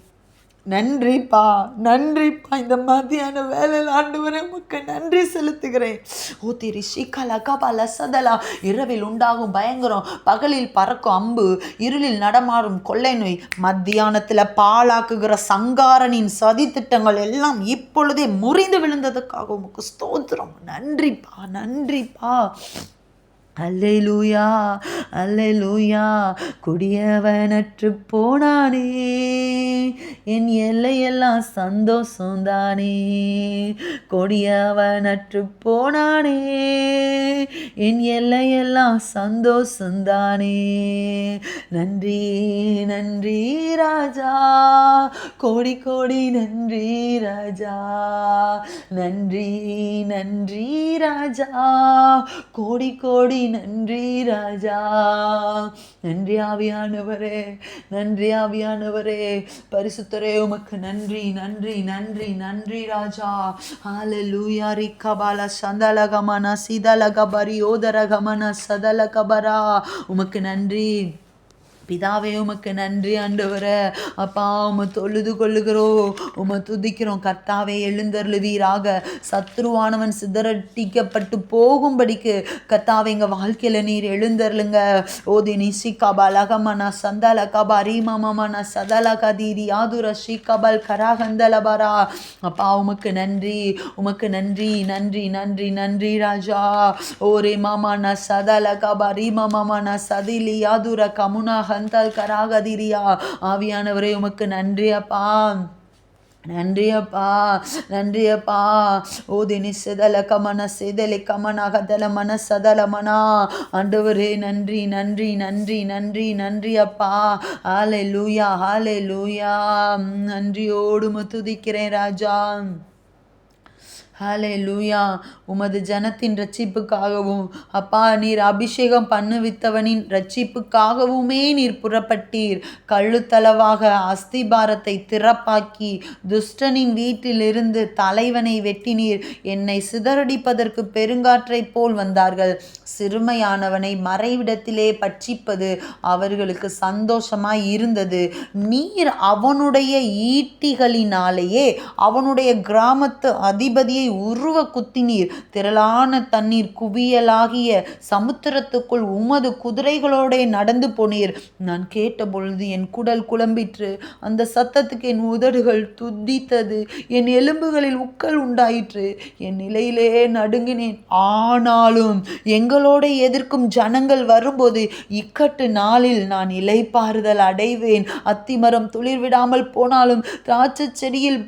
A: நன்றிப்பா நன்றிப்பா. இந்த மத்தியான வேலையில் ஆண்டவரே உமக்கு நன்றி செலுத்துகிறேன். ஓ திரி ஷிகலா கபால சதலா. இரவில் உண்டாகும் பயங்கரம், பகலில் பறக்கும் அம்பு, இருளில் நடமாறும் கொள்ளை நோய், மத்தியானத்தில் பாழாக்குகிற சங்காரனின் சதி திட்டங்கள் எல்லாம் இப்பொழுதே முறிந்து விழுந்ததுக்காக உமக்கு ஸ்தோத்திரம். நன்றிப்பா நன்றிப்பா. அல்லேலூயா அல்லேலூயா. கொடியவனற்று போனானே, என் எல்லையெல்லாம் சந்தோஷந்தானே. கொடியவனற்று போனானே, என் எல்லையெல்லாம் சந்தோஷந்தானே. நன்றி நன்றி ராஜா, கோடி கோடி நன்றி ராஜா. நன்றி நன்றி ராஜா, கோடி கோடி நன்றி ராஜா. நன்றி ஆவியானவரே நன்றி ஆவியானவரே. பரிசுத்தரே உமக்கு நன்றி நன்றி நன்றி நன்றி ராஜா. ஹல்லேலூயா. ரிக்கபால சந்தலகமன சிதலகபரி ஓதரகமன சதலகபரா. உமக்கு நன்றி பிதாவே. உமக்கு நன்றி ஆண்டவரே. அப்பா உமை தொழுது கொள்ளுகிறோம், உமை துதிக்கிறோம். கர்த்தாவே எழுந்தருளுவீராக. சத்ருவானவன் சிதறடிக்கப்பட்டு போகும்படிக்கு கர்த்தாவே எங்கள் வாழ்க்கையில் நீர் எழுந்தருளுங்க. ஓதி நிசி கபால் அகமன சந்தல கபா ரீமமன சதல கதீரி யாதுர ஸ்ரீ கபல் கராகந்தலபரா. அப்பா உமக்கு நன்றி உமக்கு நன்றி நன்றி நன்றி நன்றி ராஜா. ஓரே மாமான சதல கபா ரீமமன சதிலி யாதுர கமுனா கராகதிரியா. ஆவியானவரே உமக்கு நன்றி அப்பா நன்றி அப்பா நன்றி அப்பா. ஓ தினி செதல கமன செதலை கமனாகதல மன சதல மனா. ஆண்டவரே நன்றி நன்றி நன்றி நன்றி நன்றி அப்பா. ஹல்லேலூயா ஹல்லேலூயா. நன்றியோடு துதிக்கிறேன் ராஜா. ஹல்லேலூயா. உமது ஜனத்தின் ரட்சிப்புக்காகவும் அப்பா நீர் அபிஷேகம் பண்ணுவித்தவனின் ரட்சிப்புக்காகவுமே நீர் புறப்பட்டீர். கழுத்தளவாக அஸ்திபாரத்தை திறப்பாக்கி துஷ்டனின் வீட்டிலிருந்து தலைவனை வெட்டினீர். என்னை சிதறடிப்பதற்கு பெருங்காற்றை போல் வந்தார்கள். சிறுமையானவனை மறைவிடத்திலே பட்சிப்பது அவர்களுக்கு சந்தோஷமாய் இருந்தது. நீர் அவனுடைய ஈட்டிகளினாலேயே அவனுடைய கிராமத்து அதிபதியை உருவ குத்தினீர். திரளான தண்ணீர் குவியலாகிய சமுத்திரத்துக்குள் உமது குதிரைகளோட நடந்து போனீர். நான் கேட்டபொழுது என் குடல் குழம்பிற்று. அந்த சத்தத்துக்கு என் உதடுகள் துதித்தது. என் எலும்புகளில் உக்கல் உண்டாயிற்று. என் நிலையிலே நடுங்கினேன். ஆனாலும் எங்களோட எதிர்க்கும் ஜனங்கள் வரும்போது இக்கட்டு நாளில் நான் இளைப்பாறுதல் அடைவேன். அத்திமரம் துளிர் விடாமல் போனாலும் திராட்சை செடியில்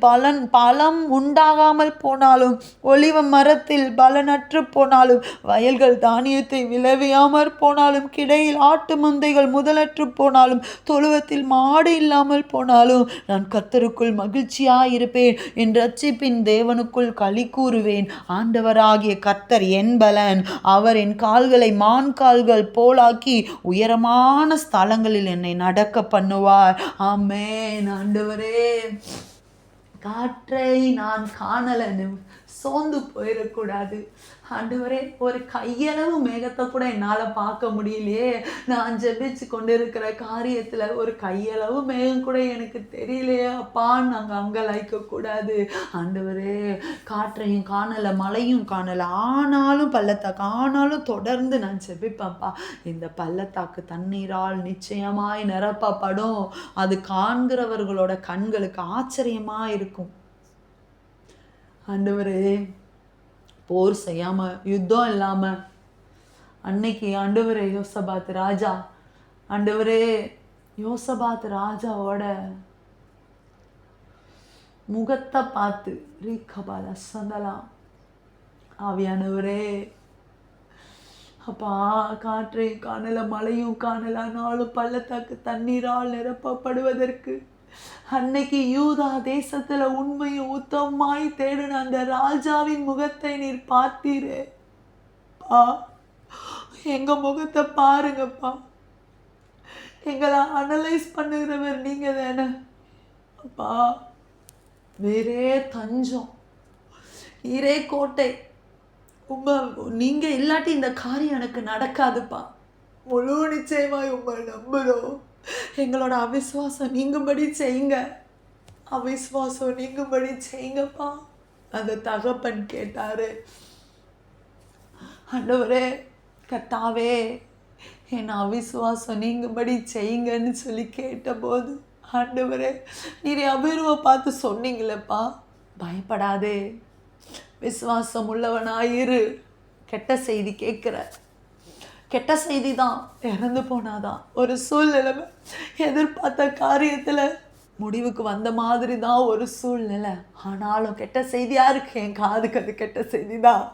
A: பழம் உண்டாகாமல் போனாலும் போனாலும், ஒலிவ மரத்தில் பலனற்று போனாலும், வயல்கள் தானியத்தை விளைவியாமற் போனாலும், கிடையில் ஆட்டு மந்தைகள் முதலற்று போனாலும், தொழுவத்தில் மாடு இல்லாமல் போனாலும், நான் கர்த்தருக்குள் மகிழ்ச்சியாயிருப்பேன், என் இரட்சிப்பின் தேவனுக்குள் களி கூறுவேன். ஆண்டவராகிய கர்த்தர் என் பலன். அவர் என் கால்களை மான் கால்கள் போலாக்கி உயரமான ஸ்தலங்களில் என்னை நடக்க பண்ணுவார். ஆமென். ஆண்டவரே, காற்றை நான் காணலன்னு சோர்ந்து போயிடக்கூடாது. ஆண்டவரே, ஒரு கையளவு மேகத்தை கூட என்னால் பார்க்க முடியலையே. நான் ஜெபிச்சு கொண்டு இருக்கிற காரியத்தில் ஒரு கையளவு மேகம் கூட எனக்கு தெரியலையே அப்பான்னு நாங்கள் அங்கலாய்க்கக்கூடாது. ஆண்டவரே, காற்றையும் காணலை, மழையும் காணலை, ஆனாலும் பள்ளத்தாக்கு, ஆனாலும் தொடர்ந்து நான் ஜெபிப்பேன்ப்பா. இந்த பள்ளத்தாக்கு தண்ணீரால் நிச்சயமாய் நிரப்பப்படும். அது காண்கிறவர்களோட கண்களுக்கு ஆச்சரியமாக இருக்கும். ஆண்டவரே, போர் செய்யாமல், யுத்தம் இல்லாமல் அன்னைக்கு ஆண்டவரே யோசபாத் ராஜா, ஆண்டவரே யோசபாத் ராஜாவோட முகத்தை பார்த்து ரீகபால சந்தலாம், ஆவியானவரே அப்பா, காற்றை காணல, மழையும் காணலானாலும் பள்ளத்தாக்கு தண்ணீரால் நிரப்பப்படுவதற்கு அன்னைக்கு யூதா தேசத்துல உண்மையும் உத்தமாய் தேடின அந்த ராஜாவின் முகத்தை நீர் பார்த்தீரே பா. எங்க முகத்தை பாருங்கப்பா. எங்களை அனலைஸ் பண்ணுகிறவர் நீங்க தானே அப்பா. வேறே தஞ்சம், நீரே கோட்டை. நீங்க இல்லாட்டி இந்த காரியம் எனக்கு நடக்காதுப்பா. முழு நிச்சயமாய் உங்களை நம்புறோம். எங்களோட அவிசுவாசம் நீங்கும்படி செய்யுங்க, அவிசுவாசம் நீங்கும்படி செய்யுங்கப்பா. அந்த தகப்பன் கேட்டாரு, ஆண்டவரே கர்த்தாவே என் அவிசுவாசம் நீங்கும்படி செய்யுங்கன்னு சொல்லி கேட்டபோது, ஆண்டவரே நீர் அபிருவை பார்த்து சொன்னீங்களேப்பா, பயப்படாதே, விசுவாசம் உள்ளவனாயிரு. கெட்ட செய்தி கேட்குற, கெட்ட செய்தி தான், இறந்து போனாதான். ஒரு சூழ்நிலை, எதிர்பார்த்த காரியத்தில் முடிவுக்கு வந்த மாதிரி தான் ஒரு சூழ்நிலை. ஆனாலும் கெட்ட செய்தியா இருக்கு. என் காதுக்கு அது கெட்ட செய்தி தான்,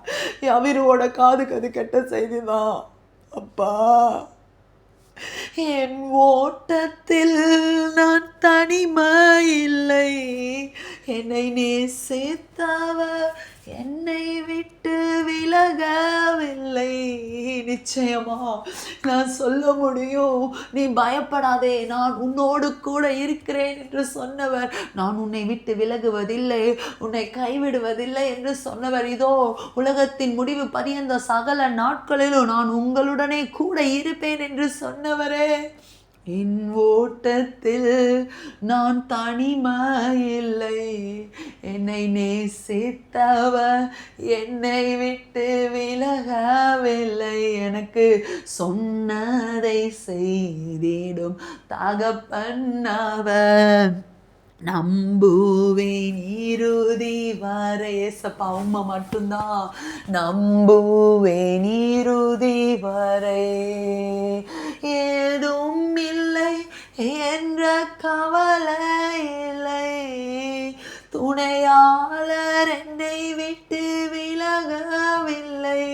A: என் அவிருவோட காதுக்கு அது கெட்ட செய்தி தான். அப்பா, என் ஓட்டத்தில் நான் தனிமை இல்லை, என்னை நேசித்தவர் என்னை விட்டு விலகவில்லை. நிச்சயமா நான் சொல்ல முடியும், நீ பயப்படாதே, நான் உன்னோடு கூட இருக்கிறேன் என்று சொன்னவர், நான் உன்னை விட்டு விலகுவதில்லை, உன்னை கைவிடுவதில்லை என்று சொன்னவர், இதோ உலகத்தின் முடிவு பரியந்த சகல நாட்களிலும் நான் உங்களுடனே கூட இருப்பேன் என்று சொன்னவரே, என் ஓட்டத்தில் நான் தனிமை இல்லை, என்னை நேசித்தவர் என்னை விட்டு விலகவில்லை, எனக்கு சொன்னதை செய்திடும் தகப்பனவர், நம்புவேன் இறுதி வரை. ஏசப்பா உம்மை மட்டும்தான் நம்புவேன் இறுதி வரை. ஏதும் இல்லை என்ற கவலை இல்லை, துணையாளர் என்னை விட்டு விலகவில்லை,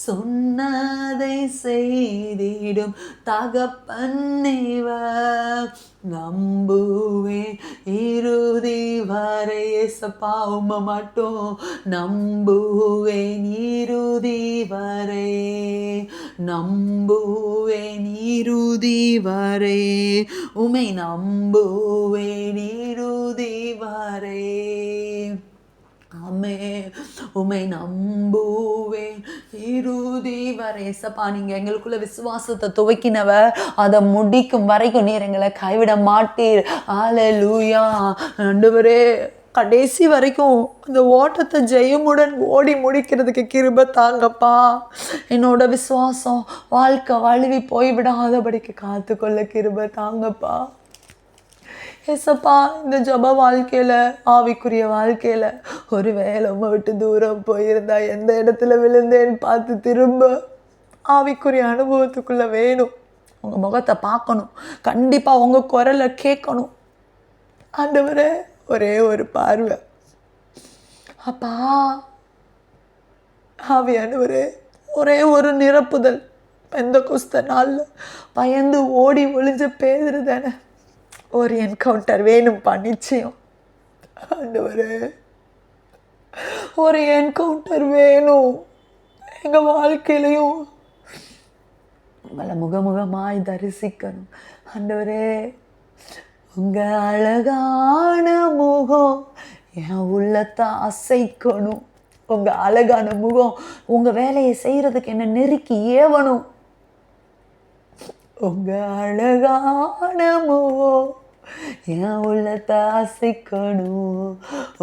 A: சொன்னதை செய்திடும் தகப்பன் இவர், நம்புவேன் இறுதி வரை. ஏசப்பா உம்மை மட்டும் நம்புவேன் இறுதி வரை, நம்புவேன் இறுதி வரை, உம்மை நம்புவேன் இறுதி வரை. ஆமே, உம்மை நம்புவேன் இறுதி வரை. ஏசப்பா, நீங்க எங்களுக்குள்ள விசுவாசத்தை துவக்கினவர், அதை முடிக்கும் வரைக்கும் நீர் எங்களை கைவிட மாட்டீர். ஹல்லேலூயா. ஆண்டவரே, கடைசி வரைக்கும் அந்த ஓட்டத்தை ஜெயமுடன் ஓடி முடிக்கிறதுக்கு கிருபை தாங்கப்பா. என்னோட விசுவாசம் வாழ்க்கை வழுவி போய்விடாதபடிக்கு காத்துக்கொள்ள கிருபை தாங்கப்பா. ஏசப்பா, இந்த ஜப வாழ்க்கையில், ஆவிக்குரிய வாழ்க்கையில் ஒருவேளை உம்மை விட்டு தூரம் போயிருந்தா, எந்த இடத்துல விழுந்தேன்னு பார்த்து திரும்ப ஆவிக்குரிய அனுபவத்துக்குள்ளே வேணும். உங்கள் முகத்தை பார்க்கணும், கண்டிப்பாக உங்கள் குரலை கேட்கணும். ஆண்டவரே, ஒரே ஒரு பார்வை, அப்பா ஆவியானவரே, ஒரே ஒரு நிரப்புதல் பெந்தகோஸ்த நாள்ல பயந்து ஓடி ஒளிஞ்ச பேதுரு தானே. ஒரு என்கவுண்டர் வேணும்ப்பா, நிச்சயம். ஆண்டவரே, ஒரு என்கவுண்டர் வேணும் எங்க வாழ்க்கையிலையும். உங்களை முகமுகமாய் தரிசிக்கணும் ஆண்டவரே. உங்க அழகான முகம் என் உள்ளத்தை அசைக்கணும். உங்க அழகான முகம் உங்க வேலையை செய்யறதுக்கு என்ன நெருக்கி ஏவணும். உங்க அழகான முகம் என் உள்ளத்தை அசைக்கணும்.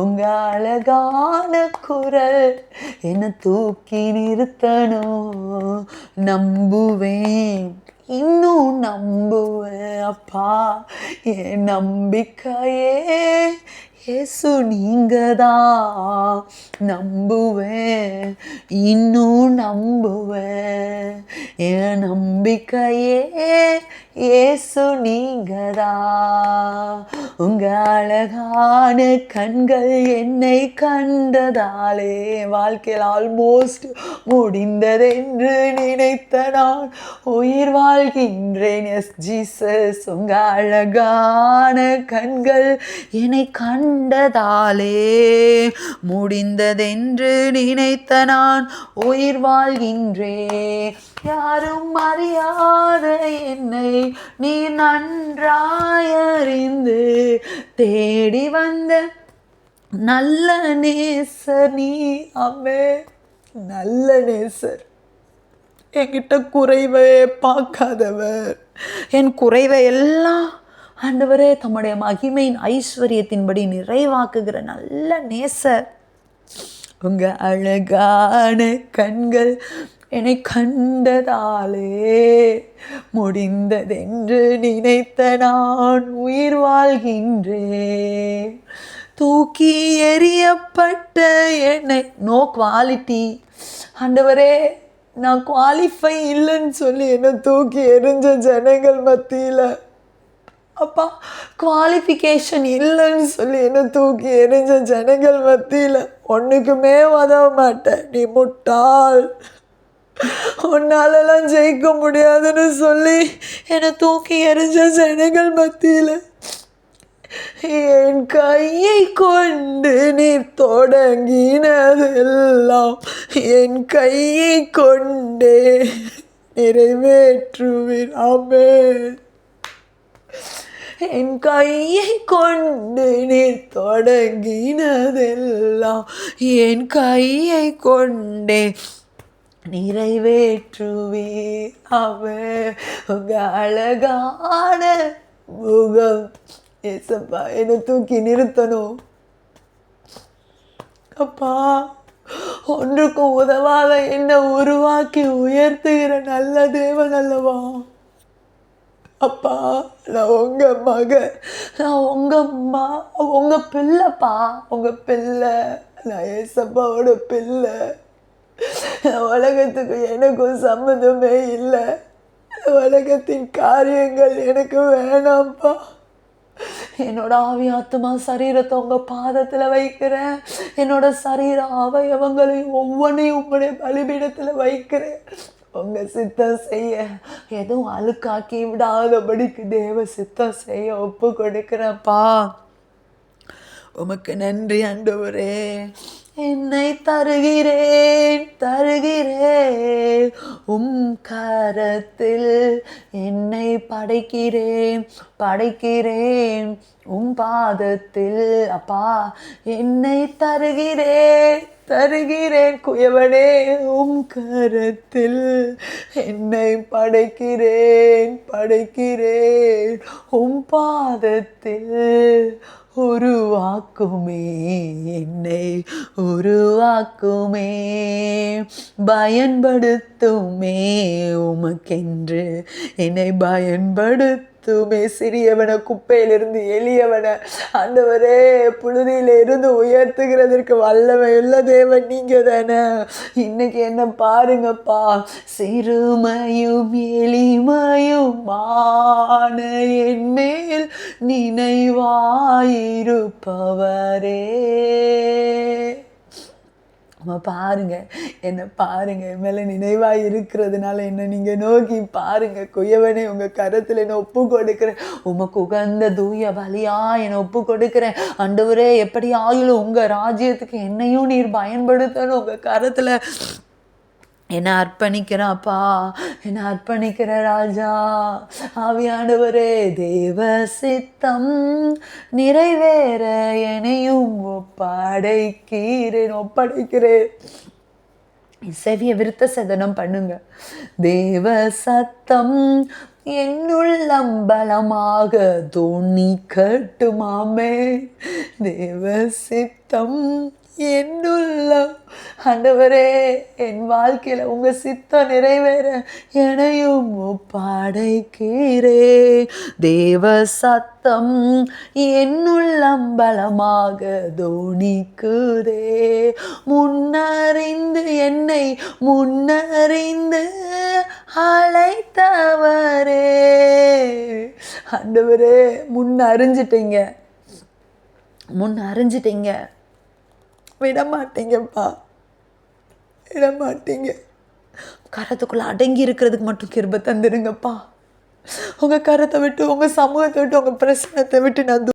A: உங்க அழகான குரல் என்னை தூக்கி நிறுத்தணும். நம்புவேன், இன்னும் நம்புவேன் அப்பா. என் நம்பிக்கையே இயேசு நீங்கதான். நம்புவேன், இன்னும் நம்புவேன். என் நம்பிக்கையே இயேசு நீங்கதான். உங்க அழகான கண்கள் என்னை கண்டதாலே வாழ்க்கையில் ஆல்மோஸ்ட் முடிந்ததென்று நினைத்த நான் உயிர் வாழ்கின்றேன். எஸ் ஜீசஸ், உங்க அழகான கண்கள் என்னை கண்டதாலே முடிந்ததென்று நினைத்த நான் உயிர் வாழ்கின்றேன். யாரும் அறியாத என்னை நீ நன்றாயறிந்து தேடி வந்த நல்ல நேசர் நீ. அம்மே, நல்ல நேசர். என்கிட்ட குறைவே பார்க்காதவர், என் குறைவை எல்லாம் ஆண்டவரே தம்முடைய மகிமையின் ஐஸ்வர்யத்தின்படி நிறைவாக்குகிற நல்ல நேசர். உங்க அழகான கண்கள் என்னை கண்டதாலே முடிந்ததென்று நினைத்த நான் உயிர் வாழ்கின்றேன். தூக்கி எறியப்பட்ட என்னை, நோ குவாலிட்டி ஆண்டவரே, நான் குவாலிஃபை இல்லைன்னு சொல்லி என்னை தூக்கி எறிஞ்ச ஜனங்கள் மத்தியில் அப்பா, குவாலிஃபிகேஷன் இல்லைன்னு சொல்லி என்ன தூக்கி எறிஞ்ச ஜனங்கள் மத்தியில் ஒன்றுக்குமே உதவ மாட்டேன், நீ முட்டாள், உன்னாலெல்லாம் ஜெயிக்க முடியாதுன்னு சொல்லி என்னை தூக்கி எறிஞ்ச ஜனங்கள் மத்தியில் என் கையை கொண்டு நீ தொடங்கினதெல்லாம் என் கையை கொண்டே நிறைவேற்றுவீர். ஆமென். என் கையை கொண்டு நீ தொடங்கினதெல்லாம் என் கையை கொண்டே நிறைவேற்றுவீர். அவன் உங்க அழகான முகம் ஏசப்பா என்னை தூக்கி நிறுத்தணும். அப்பா, ஒன்றுக்கும் உதவாத என்னை உருவாக்கி உயர்த்துகிற நல்ல தேவன் அல்லவா அப்பா. நான் உங்க மக, நான் உங்க பிள்ளைப்பா, உங்க பிள்ளை. நான் ஏசப்பாவோட பிள்ளை. உலகத்துக்கு எனக்கும் சம்மந்தமே இல்லை. உலகத்தின் காரியங்கள் எனக்கு வேணாம்ப்பா. என்னோட ஆவி ஆத்மா சரீரத்தை உங்க பாதத்துல வைக்கிறேன். என்னோட சரீர அவயவங்களையும் ஒவ்வொன்றையும் உங்களுடைய பலிபீடத்துல வைக்கிறேன். உங்க சித்தம் செய்ய எதுவும் அழுக்காக்கி விடாதபடிக்கு தேவ சித்தம் செய்ய ஒப்பு கொடுக்கிறேன்ப்பா. உமக்கு நன்றி ஆண்டவரே. என்னை தருகிறேன் உம் கரத்தில், என்னை படைக்கிறேன் உம் பாதத்தில். அப்பா, என்னை தருகிறேன் குயவனே உம் கரத்தில், என்னை படைக்கிறேன் உம் பாதத்தில். உருவாக்குமே, என்னை உருவாக்குமே, பயன்படுத்துமே உமக்கென்று என்னை பயன்படுத்துமே. சிறியவனை குப்பையிலிருந்து எளியவனை ஆண்டவரே புழுதியில இருந்து உயர்த்துகிறதற்கு வல்லமையுள்ள தேவன் நீங்க தானே. இன்னைக்கு என்ன பாருங்கப்பா, சிறுமையும் எளிமையுமான என் மேல் நினைவாயிருப்பவரே. அம்மா பாருங்க, என்னை பாருங்க, என் மேலே நினைவாக இருக்கிறதுனால என்னை நீங்கள் நோக்கி பாருங்க. குயவனே, உங்கள் கரத்தில் என்னை ஒப்பு கொடுக்குறேன். உமக்கு உகந்த தூய பலியா என்னை ஒப்பு கொடுக்குறேன். ஆண்டவரே, எப்படி ஆகிலும் உங்கள் ராஜ்யத்துக்கு என்னையும் நீர் பயன்படுத்தணும். உங்கள் கரத்தில் என்னை அர்ப்பணிக்கிறேன்ப்பா, என்னை அர்ப்பணிக்கிற ராஜா. ஆவியானவரே, தேவ சித்தம் நிறைவேற என்னையும் ஒப்படைக்கிறேன். செவிய விருத்த சேதனம் பண்ணுங்க. தேவ சத்தம் என்னுள்ளம் பலமாக தொனிக்கட்டுமாமே. தேவ சித்தம் என்னுள்ளம், ஆண்டவரே, என் வாழ்க்கையில் உங்கள் சித்தம் நிறைவேற என்னையும் ஒப்படைக்கிறேன். தேவ சத்தம் என்னுள்ளம் பலமாக தொனிக்குதே. முன்னறிந்து அழைத்தவரே. ஆண்டவரே, முன் அறிஞ்சிட்டீங்க. விடமாட்டீங்கப்பா, விடமாட்டீங்க. கரத்துக்குள்ள அடங்கி இருக்கிறதுக்கு மட்டும் கிருபை தந்துருங்கப்பா. உங்க கரத்தை விட்டு, உங்க சமூகத்தை விட்டு, உங்க பிரசனத்தை விட்டு நான்